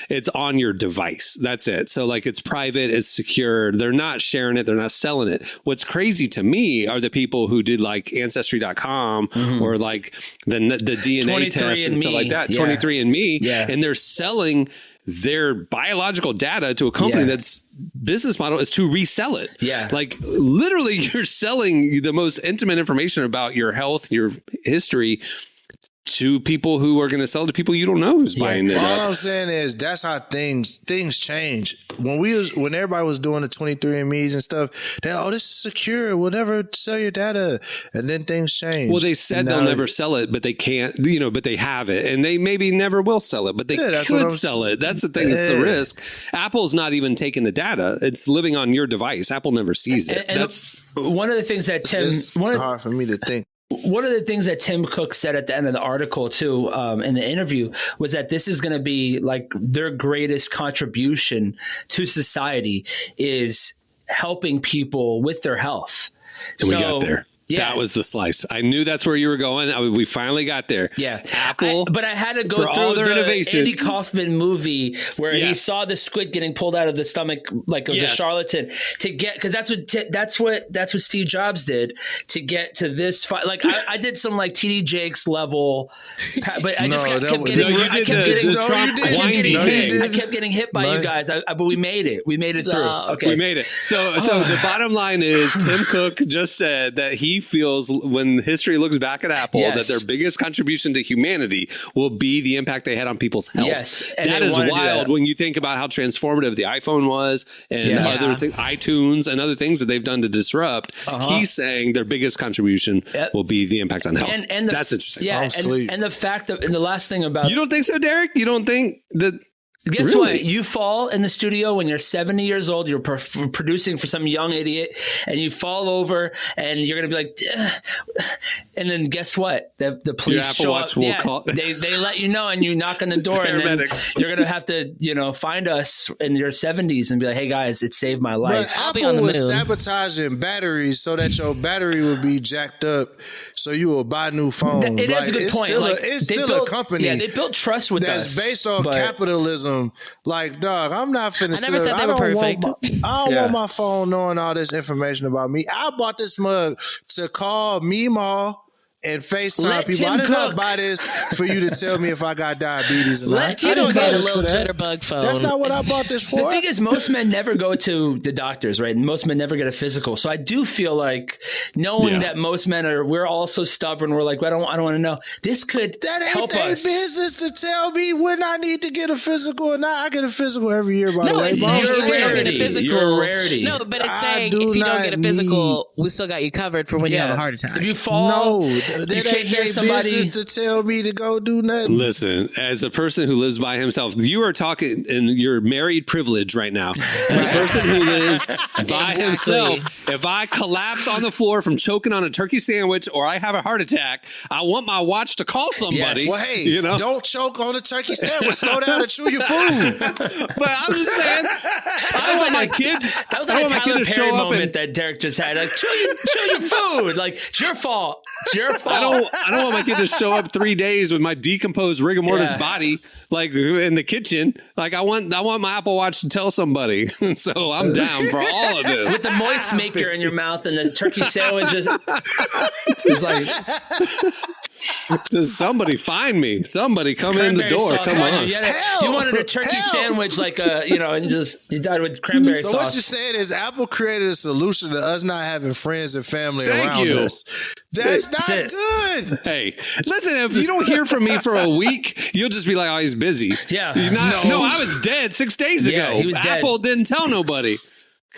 It's on your device. That's it. So like, it's private, it's secure. They're not sharing it. They're not selling it. What's crazy to me are the people who did like Ancestry.com or like the DNA test and stuff like that, 23andMe, and they're selling their biological data to a company that's business model is to resell it. Yeah. Like, literally, you're selling the most intimate information about your health, your history, to people who are going to sell to people you don't know who's buying it. All I'm saying is that's how things change. When everybody was doing the 23andMe's and stuff, this is secure. We'll never sell your data, and then things change. Well, they said they'll never sell it, but they can't. But they have it, and they maybe never will sell it, but they could sell it. That's the thing. That's the risk. Apple's not even taking the data; it's living on your device. Apple never sees it. And that's one of the things that Tim. It's hard for me to think. One of the things that Tim Cook said at the end of the article, too, in the interview, was that this is going to be like their greatest contribution to society is helping people with their health. And we got there. Yeah. That was the slice. I knew that's where you were going. We finally got there. Yeah. Apple. But I had to go through the innovation. Andy Kaufman movie where he saw the squid getting pulled out of the stomach like it was a charlatan to get, because that's what Steve Jobs did to get to this. Like I did some like TD Jakes level, but I just kept getting hit by you guys. But we made it. We made it through. Okay. We made it. So the bottom line is Tim Cook just said that he feels when history looks back at Apple that their biggest contribution to humanity will be the impact they had on people's health. Yes, that is wild when you think about how transformative the iPhone was and other things, iTunes and other things that they've done to disrupt. He's saying their biggest contribution will be the impact on health. And that's interesting. Yeah, and the fact that, and the last thing about you don't think so, Derek? You don't think that? Guess Really? what? You fall in the studio when you're 70 years old. You're producing for some young idiot, and you fall over, and you're gonna be like, and then guess what? The police Apple show Watch up. will Yeah, call- they let you know, and you knock on the door, and then Paramedics. you're gonna have to find us in your 70s and be like, hey guys, it saved my But life. I'll be Apple on the was moon. sabotaging batteries so that your battery would be jacked up, so you will buy new phones. It is a good it's point. Still Like, it's they still built- a company. Yeah, they built trust with that's us. based on but- capitalism. Like, dog, I'm not finna. I never said they were perfect. I don't Yeah. want my phone knowing all this information about me. I bought this mug to call Meemaw and FaceTime Let people. I Tim did not cook. buy this for you to tell me if I got diabetes or not. Let I You didn't don't buy get a this for little that. jitterbug phone. That's not what I bought this The for. thing is, most men never go to the doctors, right? And most men never get a physical. So I do feel like knowing Yeah. that most men we're all so stubborn. We're like, I don't want to know. This could That ain't help their us. business to tell me when I need to get a physical or not. I get a physical every year, by the No, way. it's but I'm saying if you saying- don't get a rarity. physical. You're a rarity. No, but it's I saying do if you don't not get a physical, we still got you covered for when you have a heart attack. If you fall, No, you that can't ain't hear their somebody. business to tell me to go do nothing. Listen, as a person who lives by himself, you are talking in your married privilege right now. As a person who lives by himself, if I collapse on the floor from choking on a turkey sandwich or I have a heart attack, I want my watch to call somebody. Yes. Well, hey, don't choke on a turkey sandwich. Slow down and chew your food. But I'm just saying, I don't want my kid. That was I like don't a want my Tyler kid to Perry show up moment and that Derek just had. Like, chew your food. Like, it's your fault. It's your fault. I don't want my kid to show up 3 days with my decomposed rigor mortis Yeah. body, like in the kitchen. Like I want my Apple Watch to tell somebody. So I'm down for all of this. With the moist maker in your mouth and the turkey sandwich is like Just somebody find me. Somebody come in the cranberry door. sauce Come on on. you. Help! You wanted a turkey Help! sandwich like and just you died with cranberry So sauce. what you're saying is Apple created a solution to us not having friends and family Thank around you. us. That's not it. good. Hey, listen, if you don't hear from me for a week, you'll just be like, oh, he's busy. Yeah. No, I was dead 6 days Yeah, ago. he was dead. Apple didn't tell nobody.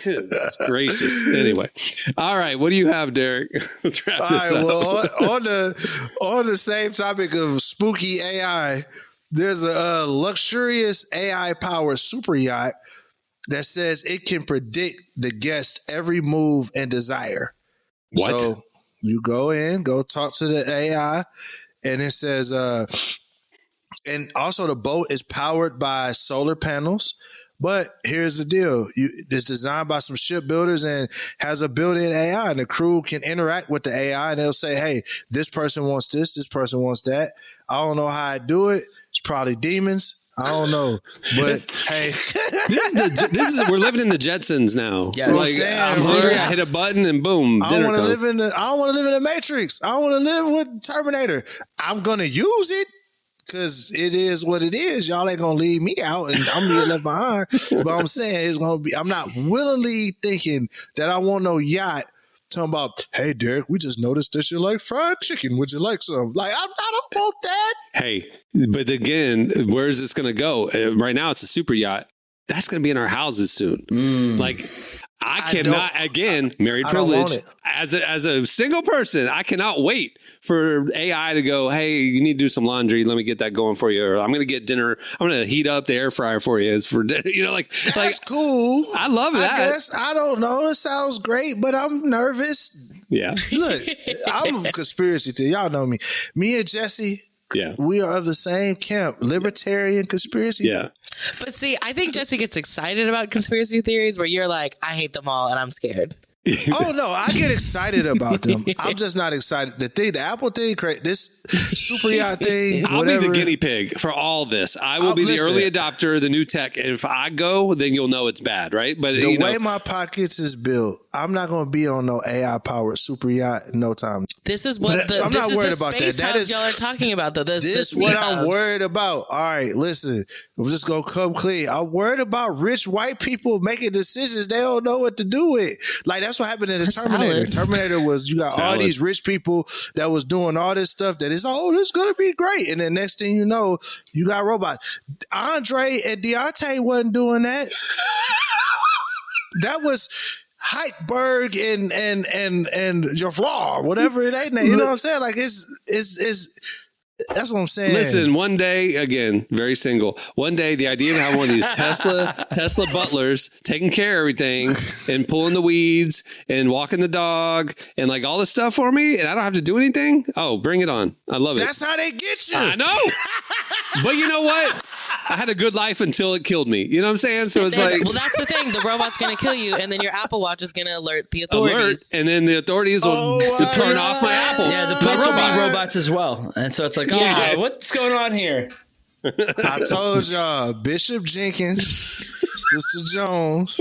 Goodness gracious. Anyway. All right. What do you have, Derek? Let's wrap All this right, up. well, on the same topic of spooky AI, there's a luxurious AI powered super yacht that says it can predict the guest's every move and desire. What? So you go talk to the AI, and it says, and also the boat is powered by solar panels. But here's the deal. It's designed by some shipbuilders and has a built-in AI, and the crew can interact with the AI, and they'll say, hey, this person wants this person wants that. I don't know how I do it. It's probably demons. I don't know. But hey, This is we're living in the Jetsons now. Yes. So like, Sam, I'm hungry. yeah. I hit a button and boom, I dinner don't want to comes. live in the Matrix. I don't want to live with Terminator. I'm gonna use it because it is what it is. Y'all ain't gonna leave me out, and I'm gonna get left behind. But I'm saying it's gonna be. I'm not willingly thinking that I want no yacht. Talking about, hey Derek, we just noticed that you like fried chicken. Would you like some? Like, I don't want that. Hey, but again, where is this going to go? Right now, it's a super yacht. That's going to be in our houses soon. Like, I cannot, again, married I don't want privilege. it. As a single person, I cannot wait for AI to go, hey, you need to do some laundry. Let me get that going for you. Or I'm going to get dinner. I'm going to heat up the air fryer for you. It's for dinner. That's cool. I love that. I guess I don't know. It sounds great, but I'm nervous. Yeah. Look, I'm a conspiracy theory. Y'all know me. Me and Jesse, Yeah. we are of the same camp. Libertarian conspiracy. Yeah. But see, I think Jesse gets excited about conspiracy theories where you're like, I hate them all and I'm scared. Oh no, I get excited about them. I'm just not excited. The Apple thing, this super yacht thing, I'll whatever. be the guinea pig for all this. I will be the listen. early adopter, the new tech. And if I go, then you'll know it's bad, right? But The way my pockets is built, I'm not going to be on no AI powered super yacht in no time. This is what But I'm this not is worried the about that. space That hubs is- y'all are talking about though. This is the what space I'm hubs. worried about. All right, listen, I'm just going to come clean. I'm worried about rich white people making decisions they don't know what to do with. Like, that's what happened in the That's Terminator. valid. Terminator was, you got all valid. these rich people that was doing all this stuff that is, oh, this is going to be great. And then next thing you know, you got robots. Andre and Deontay wasn't doing that. That was Heitberg and your flaw, whatever it ain't. You know what I'm saying? Like it's That's what I'm saying. Listen, one day, again, very single. One day, the idea of having one of these Tesla butlers taking care of everything and pulling the weeds and walking the dog and like all this stuff for me, and I don't have to do anything. Oh, bring it on! I love it. That's how they get you. I know, but you know what? I had a good life until it killed me. You know what I'm saying? So it's like, well, that's the thing. The robot's going to kill you, and then your Apple Watch is going to alert the authorities. and then the authorities will turn off my Apple. Yeah, the police will be robots as well. And so it's like, what's going on here? I told y'all, Bishop Jenkins, Sister Jones,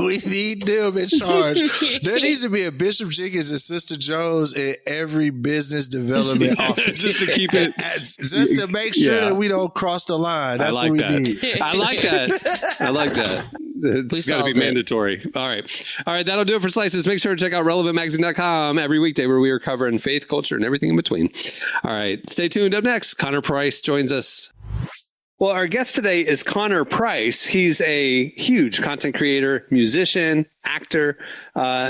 we need them in charge. There needs to be a Bishop Jenkins and Sister Jones in every business development office. Just to keep it. Just to make sure that we don't cross the line. That's what we need. I like that. I like that. It's got to be mandatory. All right. That'll do it for Slices. Make sure to check out relevantmagazine.com every weekday where we are covering faith, culture, and everything in between. All right. Stay tuned. Up next, Connor Price joins us. Well, our guest today is Connor Price. He's a huge content creator, musician, actor,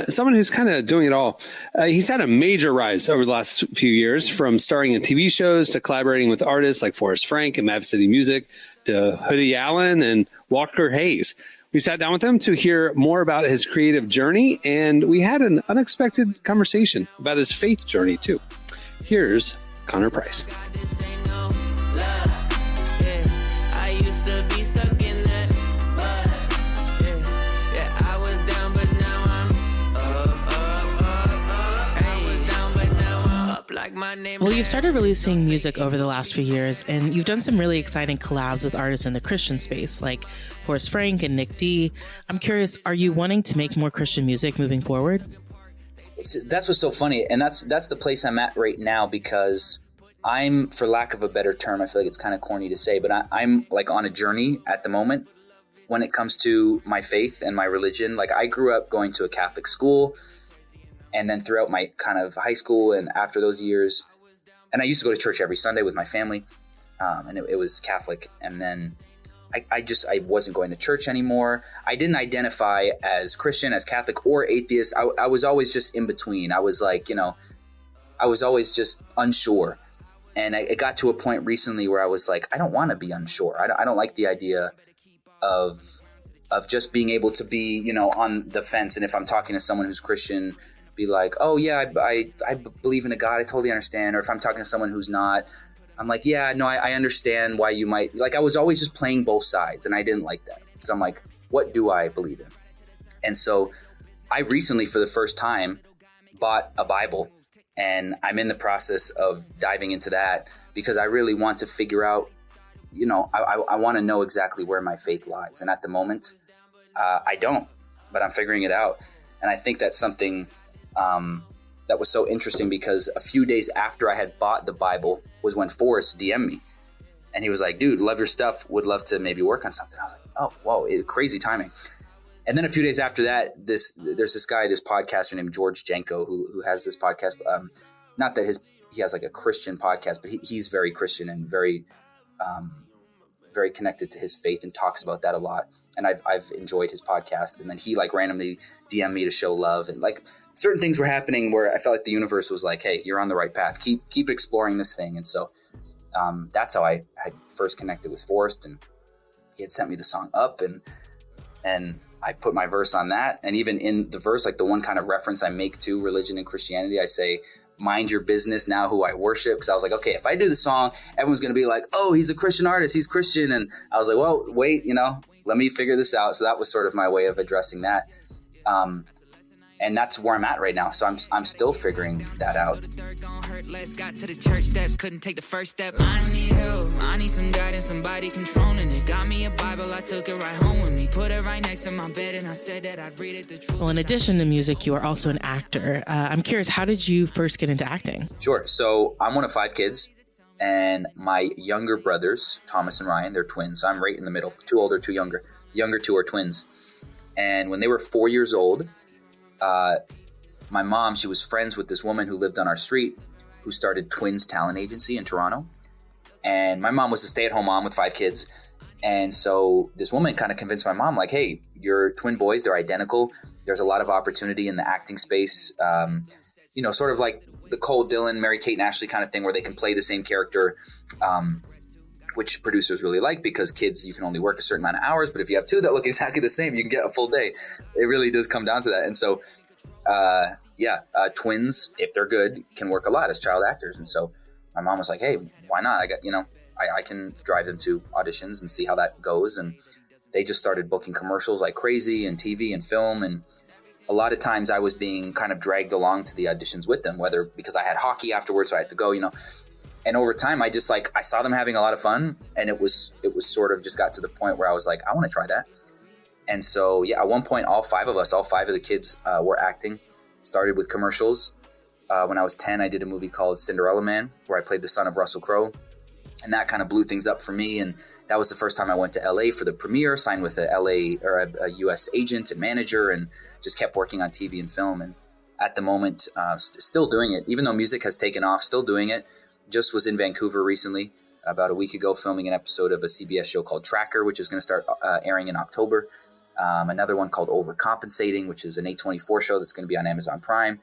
someone who's kind of doing it all. He's had a major rise over the last few years, from starring in TV shows to collaborating with artists like Forrest Frank and Mav City Music to Hoodie Allen and Walker Hayes. We sat down with him to hear more about his creative journey, and we had an unexpected conversation about his faith journey, too. Here's Connor Price. Well, you've started releasing music over the last few years, and you've done some really exciting collabs with artists in the Christian space, like Forrest Frank and Nick D. I'm curious, are you wanting to make more Christian music moving forward? That's what's so funny, and that's the place I'm at right now, because I'm, for lack of a better term, I feel like it's kind of corny to say, but I'm like on a journey at the moment when it comes to my faith and my religion. Like, I grew up going to a Catholic school, and then throughout my kind of high school and after those years, and I used to go to church every Sunday with my family, and it was Catholic. And then I wasn't going to church anymore. I didn't identify as Christian, as Catholic, or atheist. I was always just in between. I was like, I was always just unsure. And it got to a point recently where I was like, I don't want to be unsure. I don't like the idea of just being able to be, on the fence. And if I'm talking to someone who's Christian, be like, oh yeah, I believe in a God, I totally understand. Or if I'm talking to someone who's not, I'm like, yeah, no, I understand why you might, like, I was always just playing both sides, and I didn't like that. So I'm like, what do I believe in? And so I recently, for the first time, bought a Bible, and I'm in the process of diving into that, because I really want to figure out, I want to know exactly where my faith lies. And at the moment, I don't, but I'm figuring it out. And I think that's something that was so interesting, because a few days after I had bought the Bible was when Forrest DM'd me, and he was like, dude, love your stuff, would love to maybe work on something. I was like, oh, whoa, crazy timing. And then a few days after that, there's this guy, this podcaster named George Janko, who has this podcast. Not that he has like a Christian podcast, but he's very Christian and very, very connected to his faith, and talks about that a lot. And I've enjoyed his podcast. And then he like randomly DM'd me to show love, and like certain things were happening where I felt like the universe was like, hey, you're on the right path. Keep exploring this thing. And so that's how I had first connected with Forrest, and he had sent me the song Up, and I put my verse on that. And even in the verse, like the one kind of reference I make to religion and Christianity, I say, mind your business now who I worship. Because I was like, okay, if I do the song, everyone's going to be like, oh, he's a Christian artist, he's Christian. And I was like, well, wait, let me figure this out. So that was sort of my way of addressing that. And that's where I'm at right now. So I'm still figuring that out. Got to the church steps, couldn't take the first step. I need help. I need some guidance, somebody controlling it. Got me a Bible, I took it right home with me. Put it right next to my bed, and I said that I'd read it the truth. Well, in addition to music, you are also an actor. I'm curious, how did you first get into acting? Sure. So I'm one of 5 kids, and my younger brothers, Thomas and Ryan, they're twins. So I'm right in the middle. 2 older, 2 younger. The younger 2 are twins. And when they were 4 years old, my mom, she was friends with this woman who lived on our street, who started Twins Talent Agency in Toronto. And my mom was a stay-at-home mom with 5 kids. And so this woman kind of convinced my mom, like, hey, your twin boys, they're identical. There's a lot of opportunity in the acting space. Sort of like the Cole Dillon, Mary Kate and Ashley kind of thing where they can play the same character, which producers really like because kids, you can only work a certain amount of hours. But if you have two that look exactly the same, you can get a full day. It really does come down to that. And so, twins, if they're good, can work a lot as child actors. And so my mom was like, hey, why not? I can drive them to auditions and see how that goes. And they just started booking commercials like crazy and TV and film. And a lot of times I was being kind of dragged along to the auditions with them, whether because I had hockey afterwards, so I had to go, and over time I just I saw them having a lot of fun. And it was sort of just got to the point where I was like, I want to try that. And so, at one point, all five of the kids were acting, started with commercials. When I was 10, I did a movie called Cinderella Man, where I played the son of Russell Crowe. And that kind of blew things up for me. And that was the first time I went to LA for the premiere, signed with a US agent and manager, and just kept working on TV and film. And at the moment, still doing it, even though music has taken off, still doing it. Just was in Vancouver recently, about a week ago, filming an episode of a CBS show called Tracker, which is going to start airing in October. Another one called Overcompensating, which is an A24 show that's going to be on Amazon Prime.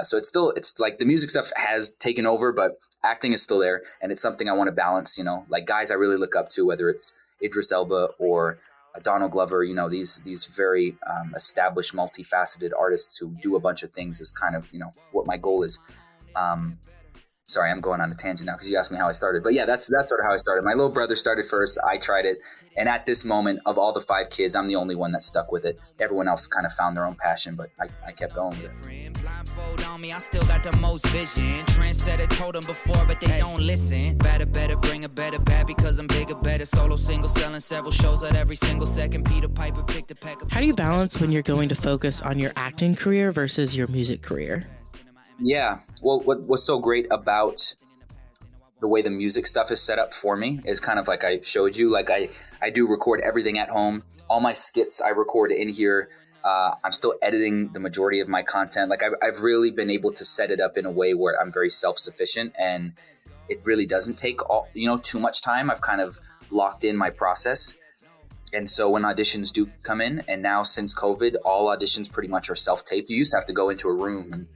So it's like the music stuff has taken over, but acting is still there. And it's something I want to balance, like guys I really look up to, whether it's Idris Elba or Donald Glover, these very established, multifaceted artists who do a bunch of things is kind of, what my goal is. Sorry, I'm going on a tangent now because you asked me how I started. But yeah, that's sort of how I started. My little brother started first. I tried it. And at this moment, of all the 5 kids, I'm the only one that stuck with it. Everyone else kind of found their own passion, but I kept going with it. Blindfold on me, I still got the most vision. Trendsetter told them before, but they don't listen. Better, bring a better bad because I'm bigger, better. Solo, single, selling several shows at every single second. Peter Piper picked a pack of... How do you balance when you're going to focus on your acting career versus your music career? Yeah. Well, what's so great about the way the music stuff is set up for me is kind of like I showed you, like I do record everything at home. All my skits I record in here. I'm still editing the majority of my content. Like I've really been able to set it up in a way where I'm very self-sufficient and it really doesn't take too much time. I've kind of locked in my process. And so when auditions do come in, and now since COVID, all auditions pretty much are self-taped. You used to have to go into a room, and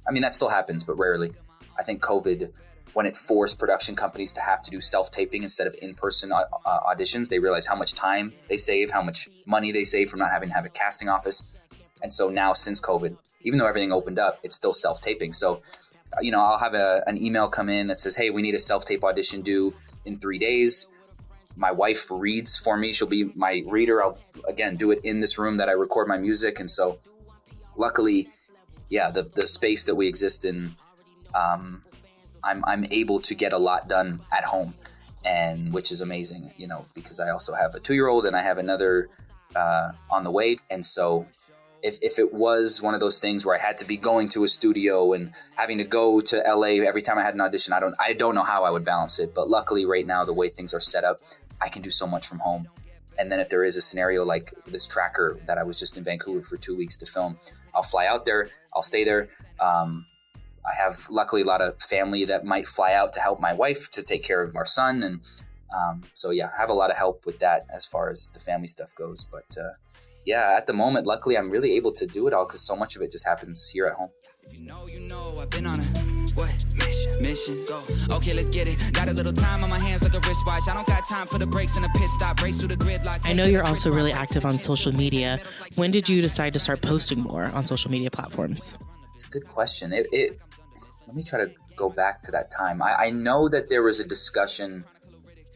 I mean, that still happens, but rarely. I think COVID, when it forced production companies to have to do self-taping instead of in-person auditions, they realized how much time they save, how much money they save from not having to have a casting office. And so now since COVID, even though everything opened up, it's still self-taping. So, I'll have an email come in that says, hey, we need a self-tape audition due in 3 days. My wife reads for me. She'll be my reader. I'll, again, do it in this room that I record my music. And so luckily, the space that we exist in, I'm able to get a lot done at home, and which is amazing, because I also have a 2-year-old and I have another on the way. And so if it was one of those things where I had to be going to a studio and having to go to LA every time I had an audition, I don't know how I would balance it. But luckily right now, the way things are set up, I can do so much from home. And then if there is a scenario like this Tracker that I was just in Vancouver for 2 weeks to film, I'll fly out there, I'll stay there. I have luckily a lot of family that might fly out to help my wife to take care of our son. And I have a lot of help with that as far as the family stuff goes. But at the moment, luckily, I'm really able to do it all because so much of it just happens here at home. If you know, I've been on a mission, go. Okay, let's get it. Got a little time on my hands like a wristwatch. I don't got time for the breaks and the pit stop. Race through the gridlock. I know you're also really active on social media. When did you decide to start posting more on social media platforms? It's a good question. Let me try to go back to that time. I know that there was a discussion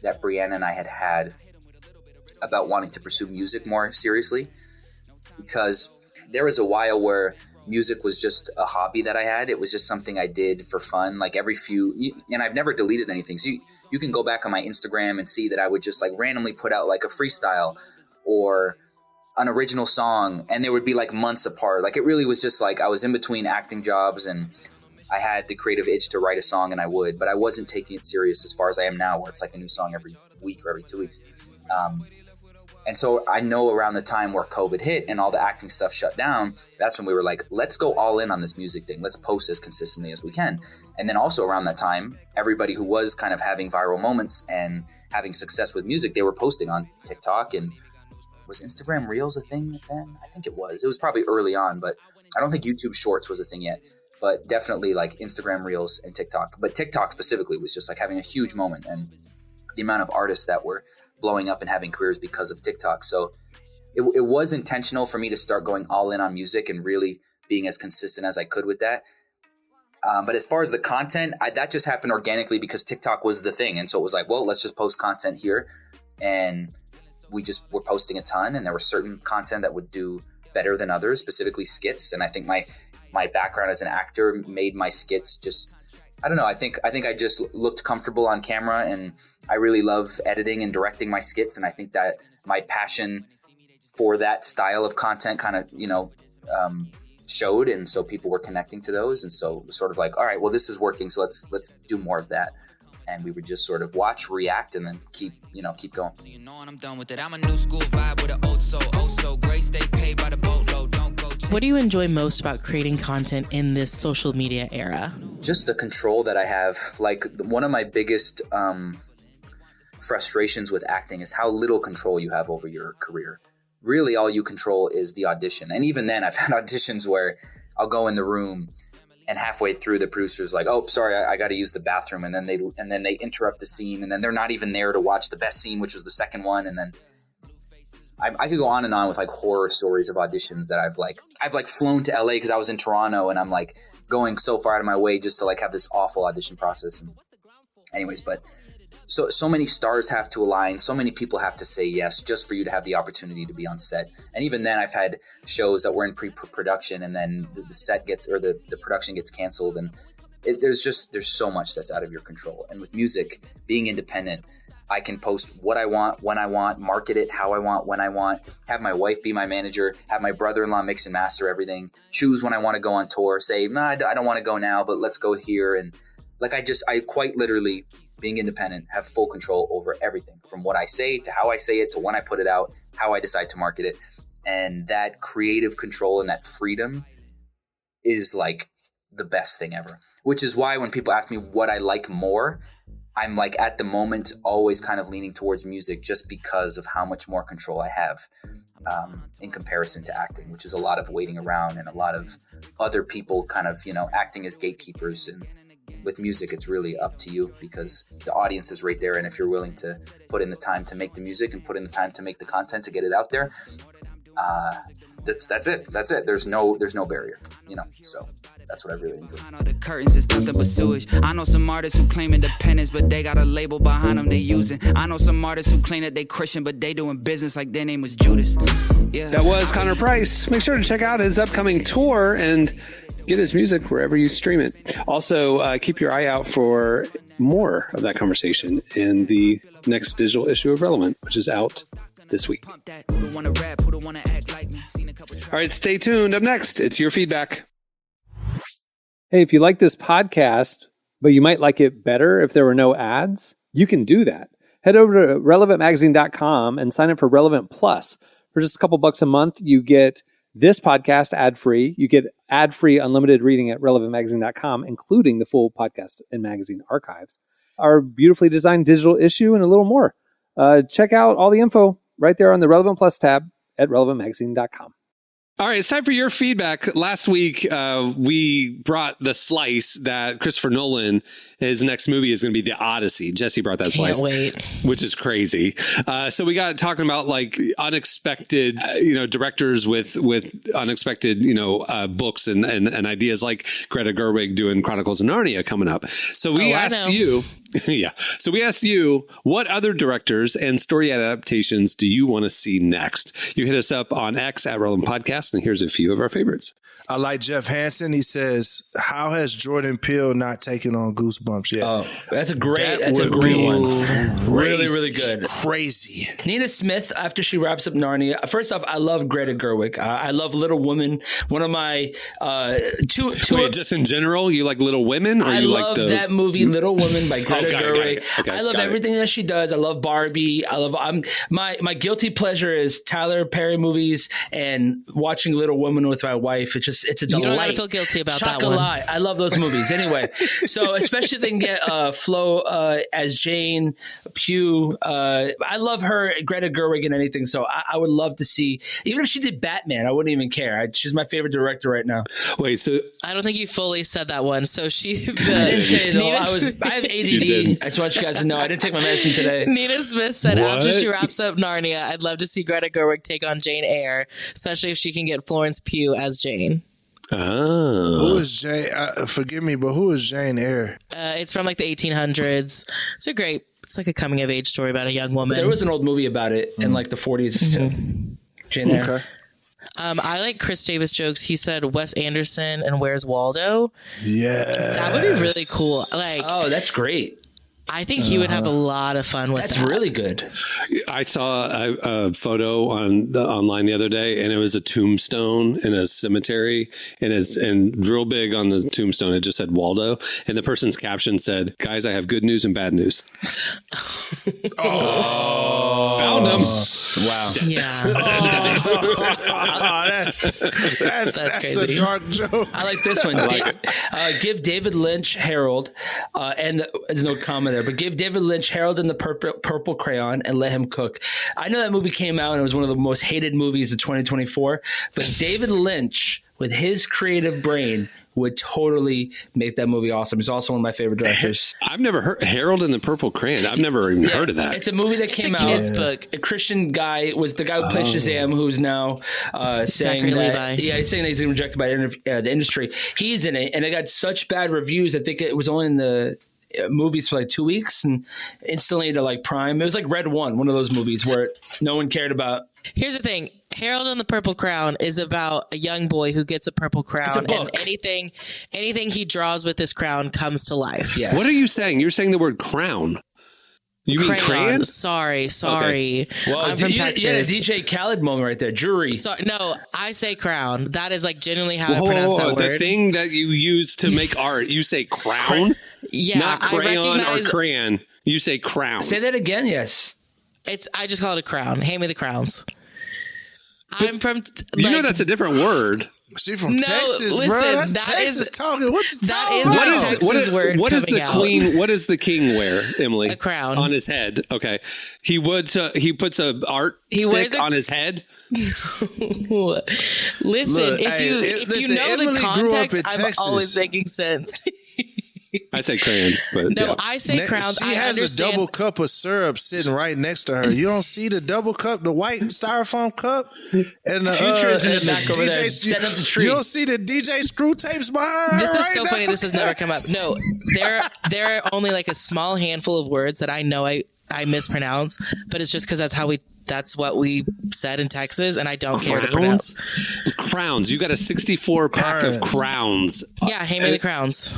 that Brianna and I had about wanting to pursue music more seriously, because there was a while where music was just a hobby that I had. It was just something I did for fun, like and I've never deleted anything. So you can go back on my Instagram and see that I would just like randomly put out like a freestyle or an original song, and they would be like months apart. Like it really was just like I was in between acting jobs and I had the creative itch to write a song, and I would, but I wasn't taking it serious as far as I am now, where it's like a new song every week or every 2 weeks. And so I know around the time where COVID hit and all the acting stuff shut down, that's when we were like, let's go all in on this music thing. Let's post as consistently as we can. And then also around that time, everybody who was kind of having viral moments and having success with music, they were posting on TikTok. And was Instagram Reels a thing then? I think it was. It was probably early on, but I don't think YouTube Shorts was a thing yet. but definitely like Instagram Reels and TikTok. But TikTok specifically was just like having a huge moment, and the amount of artists that were blowing up and having careers because of TikTok. So it was intentional for me to start going all in on music and really being as consistent as I could with that. But as far as the content, that just happened organically because TikTok was the thing. And so it was like, well, let's just post content here. And we just were posting a ton, and there was certain content that would do better than others, specifically skits. And I think my background as an actor made my skits just, I don't know. I think I just looked comfortable on camera, and I really love editing and directing my skits. And I think that my passion for that style of content kind of, showed. And so people were connecting to those. And so it was sort of like, all right, well, this is working. So let's do more of that. And we would just sort of watch, react, and then keep going. You know when I'm done with it. I'm a new school vibe with an old soul. Oh, so great. Stay paid by the boatload. Don't go. What do you enjoy most about creating content in this social media era? Just the control that I have. Like, one of my biggest frustrations with acting is how little control you have over your career. Really, all you control is the audition. And even then, I've had auditions where I'll go in the room, and halfway through, the producer's like, "Oh, sorry, I got to use the bathroom," and then they interrupt the scene, and then they're not even there to watch the best scene, which was the second one. And then I could go on and on with like horror stories of auditions that I've flown to LA because I was in Toronto, and I'm like going so far out of my way just to like have this awful audition process. And anyways, but so many stars have to align, so many people have to say yes just for you to have the opportunity to be on set. And even then, I've had shows that were in pre-production, and then the set gets, or the production gets canceled, and there's so much that's out of your control. And with music, being independent, I can post what I want, when I want, market it how I want, when I want, have my wife be my manager, have my brother-in-law mix and master everything, choose when I want to go on tour, say, nah, I don't want to go now, but let's go here. And like, I quite literally, being independent, have full control over everything, from what I say to how I say it to when I put it out, how I decide to market it. And that creative control and that freedom is like the best thing ever, which is why when people ask me what I like more, I'm like, at the moment, always kind of leaning towards music, just because of how much more control I have in comparison to acting, which is a lot of waiting around and a lot of other people kind of, acting as gatekeepers. And with music, it's really up to you because the audience is right there. And if you're willing to put in the time to make the music and put in the time to make the content to get it out there, that's it. There's no barrier, so that's what I really enjoy. I know the curtains is nothing but sewage. I know some artists who claim independence, but they got a label behind them they using. I know some artists who claim that they Christian, but they doing business like their name was Judas. Yeah. That was Connor Price. Make sure to check out his upcoming tour and get his music wherever you stream it. Also, keep your eye out for more of that conversation in the next digital issue of Relevant, which is out this week. All right, stay tuned. Up next, it's your feedback. Hey, if you like this podcast, but you might like it better if there were no ads, you can do that. Head over to relevantmagazine.com and sign up for Relevant Plus. For just a couple bucks a month, you get this podcast ad-free. You get ad-free unlimited reading at relevantmagazine.com, including the full podcast and magazine archives, our beautifully designed digital issue, and a little more. Check out all the info right there on the Relevant Plus tab at relevantmagazine.com. All right, it's time for your feedback. Last week, we brought the slice that Christopher Nolan, his next movie is going to be The Odyssey. Jesse brought that slice, which is crazy. So we got talking about like unexpected, directors with unexpected, books and ideas, like Greta Gerwig doing Chronicles of Narnia coming up. So we asked you. Yeah. So we asked you, what other directors and story adaptations do you want to see next? You hit us up on X at Relevant Podcast, and here's a few of our favorites. I like Jeff Hansen. He says, "How has Jordan Peele not taken on Goosebumps yet?" Oh, that's a great one. Really, really good. Crazy. Nina Smith, after she wraps up Narnia. First off, I love Greta Gerwig. I love Little Women. One of my two. Wait, just in general, you like Little Women? Or I you love like that movie, Little Women by Greta Gerwig. Okay, I love everything that she does. I love Barbie. My guilty pleasure is Tyler Perry movies and watching Little Women with my wife. It's just it's a You delight. don't gotta feel guilty about that one. Chocolat. I love those movies. Anyway, so especially if they can get Flo as Jane, Pugh. I love her, Greta Gerwig, and anything. So I would love to see, even if she did Batman, I wouldn't even care. She's my favorite director right now. Wait, so I don't think you fully said that one. So I didn't say it all. I have ADD. I just want you guys to know I didn't take my medicine today. Nina Smith said What? after she wraps up Narnia, I'd love to see Greta Gerwig take on Jane Eyre, especially if she can get Florence Pugh as Jane. Who is Jane? Forgive me, but who is Jane Eyre? It's from like the 1800s. It's like a coming of age story about a young woman. There was an old movie about it in like the 40s. Jane Eyre. Okay. I like Chris Davis jokes. He said Wes Anderson and Where's Waldo. Yeah. That would be really cool. Like, Oh, that's great. I think he would have a lot of fun with That's that. really good. I saw a photo online the other day, and it was a tombstone in a cemetery, and real big on the tombstone it just said Waldo, and the person's caption said, "Guys, I have good news and bad news." Found him. Wow. Yeah. That's crazy. a dark joke. I like this one. Give David Lynch Harold, and there's no comment there, but give David Lynch Harold and the Purple Crayon and let him cook. I know that movie came out and it was one of the most hated movies of 2024, but David Lynch, with his creative brain, would totally make that movie awesome. He's also one of my favorite directors. I've never heard Harold and the Purple Crayon. I've never even heard of that. It's a movie that came a out. kid's book. A Christian guy was the guy who played Shazam, who's now saying Zachary that, Levi. yeah, he's saying that he's rejected by the industry. He's in it, and it got such bad reviews. I think it was only in the movies for like 2 weeks and instantly to like Prime. It was like Red one of those movies where no one cared about. Here's the thing. Harold and the Purple Crown is about a young boy who gets a purple crown, It's a book. and anything he draws with this crown comes to life. Yes. What are you saying? You're saying the word crown. You mean crayon? Sorry. Well, I'm from Texas. Yeah, DJ Khaled moment right there. Jury. No, I say crown. That is like genuinely how I Whoa, pronounce that the word. thing that you use to make art, you say crown? Yeah, Not crayon I or recognize crayon. You say crown. Say that again. Yes. I just call it a crown. Hand me the crowns. I'm from. You know that's a different word. She from No, Texas, listen, bro. That's that Texas is- talking. What you that talking is about? what is- Texas word what is the coming out. queen? What does the king wear, Emily? A crown. On his head. Okay, he puts a art He stick wears a- on his head. Listen, Look, if listen, you know Emily the grew up context, in I'm Texas. always making sense. I say crayons, but No, yeah. I say crowns. She I has understand. a double cup of syrup sitting right next to her. You don't see the double cup, the white styrofoam cup, and the Future is in the and back over there, DJ setting up the tree. You don't see the DJ screw tapes behind her. This is right so now? funny. This has never come up. No, there are only like a small handful of words that I know I mispronounce, but it's just because that's what we said in Texas, and I don't care to pronounce. Crowns. You got a 64 pack of crowns. Yeah, hand me the crowns.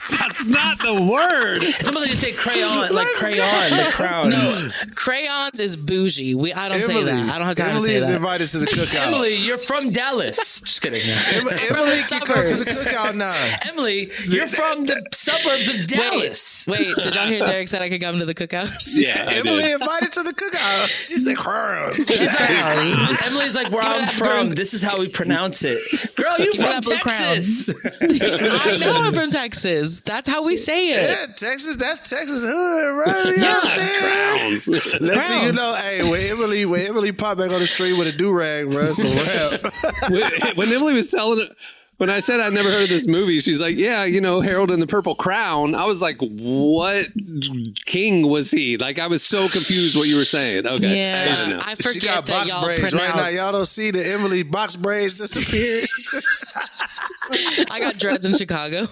That's not the word. It's almost like you say crayon, like crayon, the crown. No, crayons is bougie. I don't say Emily, that. I don't have time Emily to say is that. invited to the cookout. Emily, you're from Dallas. Just kidding. Emily from the can come to the suburbs. cookout now. Emily, you're from the suburbs of Dallas. Wait, did y'all hear Derek said I could come to the cookout? Yeah, I Emily did. invited to the cookout. She said, "Crowns." Emily's like, where I'm that from, blue- this is how we pronounce it. Girl, you Give me from that blue Texas. I know I'm from Texas. That's how we say it. Yeah, Texas. That's Texas hood, right? You know what I'm saying? Crowns. Let's see, you know, hey, when Emily popped back on the street with a do-rag, bro, it's a wrap. when Emily was telling it, when I said I'd never heard of this movie, she's like, yeah, Harold and the Purple Crown. I was like, what king was he? Like, I was so confused what you were saying. Okay. Yeah, I know. I She forget got that box y'all braids pronounce. right now. Y'all don't see the Emily box braids disappear. I got dreads in Chicago.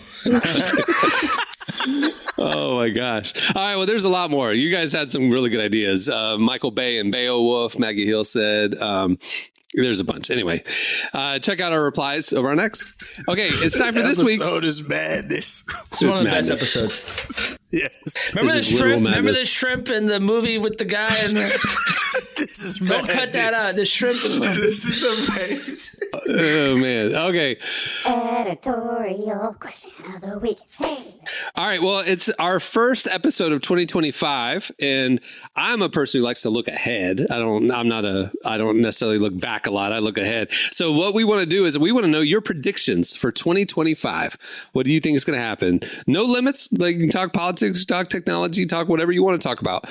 Oh my gosh. All right. Well, there's a lot more. You guys had some really good ideas. Michael Bay and Beowulf, Maggie Hill said, there's a bunch. Anyway, check out our replies over on X. Okay. It's time for this week's. episode is madness. It's one of the best madness. episodes. Yes. Remember the This is literal shrimp? Remember the madness. shrimp in the movie with the guy? And This is don't cut that out. The shrimp. This is amazing. Oh man. Okay. Editorial question of the week. Hey. All right. Well, it's our first episode of 2025, and I'm a person who likes to look ahead. I don't necessarily look back a lot. I look ahead. So what we want to do is we want to know your predictions for 2025. What do you think is going to happen? No limits. Like you can talk politics, talk technology, talk whatever you want to talk about.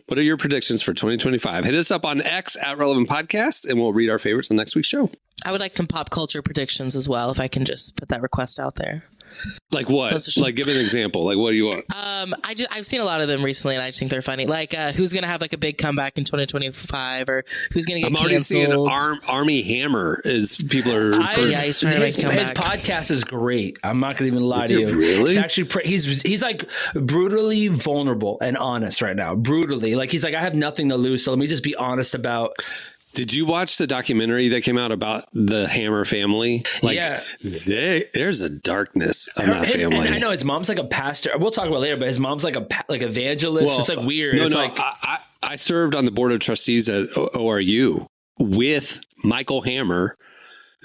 What are your predictions for 2025? Hit us up on X at Relevant Podcast, and we'll read our favorites on next week's show. I would like some pop culture predictions as well, if I can just put that request out there. Like what? Like give an example. Like what do you want? I've seen a lot of them recently, and I just think they're funny. Like who's gonna have like a big comeback in 2025 or who's gonna get I'm already canceled? seeing Army Hammer as people are. he's trying to make a His comeback. podcast is great. I'm not going to even lie Is to it you. really? It's actually he's like brutally vulnerable and honest right now. Brutally, like he's like, I have nothing to lose, so let me just be honest about. Did you watch the documentary that came out about the Hammer family? Like, Yeah. there's a darkness on that family. And I know his mom's like a pastor. We'll talk about it later, but his mom's like like evangelist. Well, it's like weird. No, it's no. like I served on the board of trustees at ORU with Michael Hammer,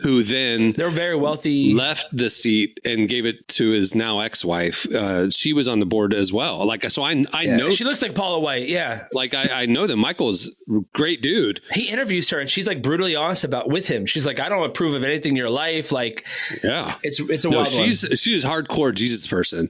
who then they're very wealthy. left the seat and gave it to his now ex-wife. She was on the board as well. Like, so I know She looks like Paula White. Yeah. like I know that Michael's a great dude. He interviews her and she's like brutally honest with him. She's like, I don't approve of anything in your life. Like, Yeah. it's a No, wild one. she's hardcore Jesus person.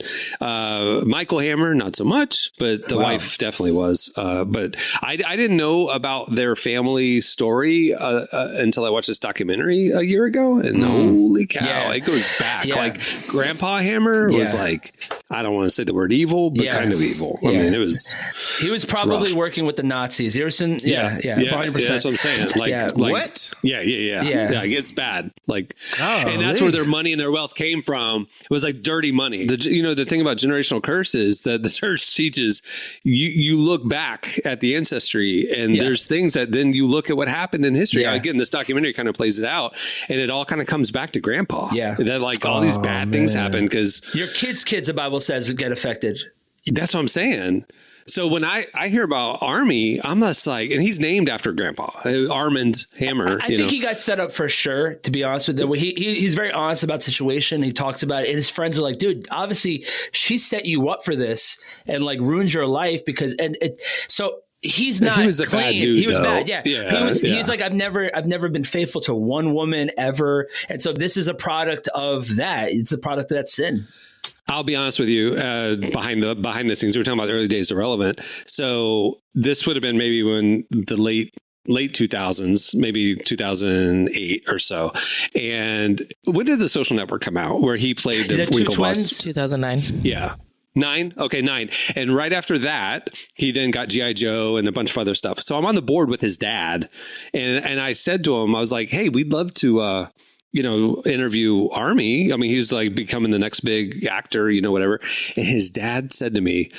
Michael Hammer, not so much, but the wife definitely was. But I didn't know about their family story until I watched this documentary a year ago, and holy cow, Yeah. it goes back. Yeah. Like Grandpa Hammer was like, I don't want to say the word evil, but kind of evil. I mean, it was. He was probably rough. working with the Nazis. You ever seen? Yeah, 100%. That's what I'm saying. Like, Yeah. like What? Yeah, it gets bad. Like, and that's where their money and their wealth came from. It was like dirty money. The thing about generational curse is that the church teaches you look back at the ancestry, and there's things that then you look at what happened in history. Yeah. Again, this documentary kind of plays it out, and it all kind of comes back to Grandpa. Yeah. That like all these bad things happen because Your kids, the Bible says, get affected. that's what I'm saying. So when I hear about Army, I'm just like, and he's named after Grandpa, Armand Hammer. I think he got set up for sure, to be honest with you. He's very honest about the situation. He talks about it. And his friends are like, dude, obviously she set you up for this and like ruins your life because, so he's not He was a clean. bad dude, He was though. bad. Yeah. Yeah, He's like, I've never been faithful to one woman ever. And so this is a product of that. It's a product of that sin. I'll be honest with you, behind the scenes, we were talking about the early days of Relevant. So this would have been maybe when the late 2000s, maybe 2008 or so. And when did The Social Network come out where he played the The two twins? Winklevoss? 2009. Yeah. 9? Okay, 9. And right after that, he then got G.I. Joe and a bunch of other stuff. So I'm on the board with his dad. And I said to him, I was like, hey, we'd love to interview Army. I mean, he's like becoming the next big actor, whatever. And his dad said to me,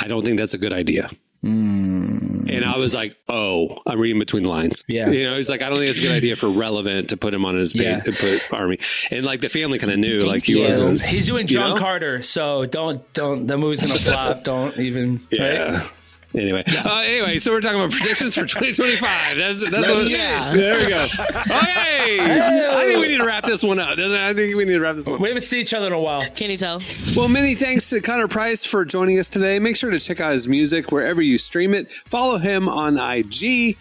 I don't think that's a good idea. And I was like, oh, I'm reading between the lines. Yeah. He's like, I don't think it's a good idea for Relevant to put him on his and put Army. And like the family kind of knew, like he wasn't. He's doing John Carter. So don't, the movie's going to flop. Don't even. Yeah. Right? Anyway, so we're talking about predictions for 2025. That's what. There we go. Okay, I think we need to wrap this one up. I think we need to wrap this one. We haven't seen each other in a while. Can you tell? Well, many thanks to Connor Price for joining us today. Make sure to check out his music wherever you stream it. Follow him on IG.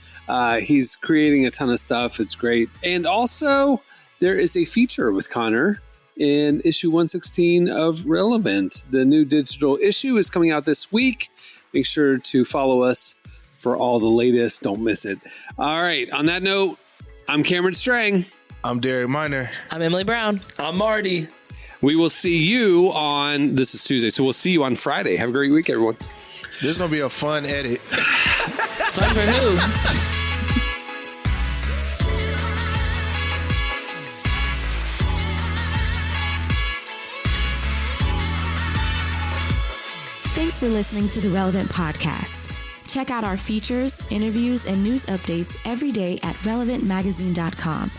He's creating a ton of stuff. It's great. And also, there is a feature with Connor in issue 116 of Relevant. The new digital issue is coming out this week. Make sure to follow us for all the latest. Don't miss it. All right. On that note, I'm Cameron Strang. I'm Derek Miner. I'm Emily Brown. I'm Marty. We will see you this is Tuesday, so we'll see you on Friday. Have a great week, everyone. This is going to be a fun edit. Fun for who? Thanks for listening to the Relevant Podcast. Check out our features, interviews, and news updates every day at relevantmagazine.com.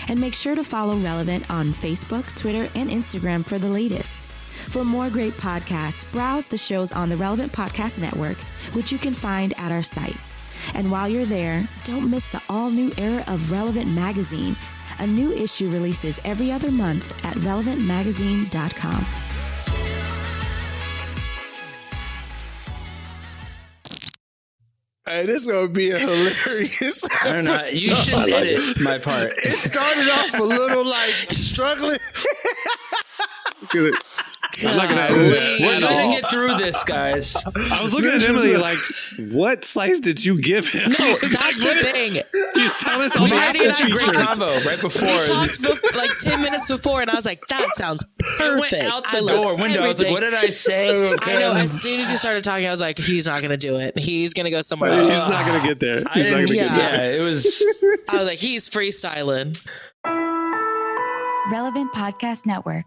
And make sure to follow Relevant on Facebook, Twitter, and Instagram for the latest. For more great podcasts, browse the shows on the Relevant Podcast Network, which you can find at our site. And while you're there, don't miss the all-new era of Relevant Magazine. A new issue releases every other month at relevantmagazine.com. Hey, this is gonna be a hilarious. I don't know. You should edit my part. It started off a little like struggling. I'm not gonna edit it We're at all. gonna get through this, guys. I was looking at Emily like, what slice did you give him? No, that's the thing. He's telling us all the Marty extra and I great features. combo right before. We talked like 10 minutes before, and I was like, that sounds perfect. Went out I the love door window. I was like, everything. what did I say? I know. As soon as you started talking, I was like, he's not going to do it. He's going to go somewhere else. He's not gonna get there. He's not gonna yeah. get there. Yeah, it was. I was like, he's freestyling. Relevant Podcast Network.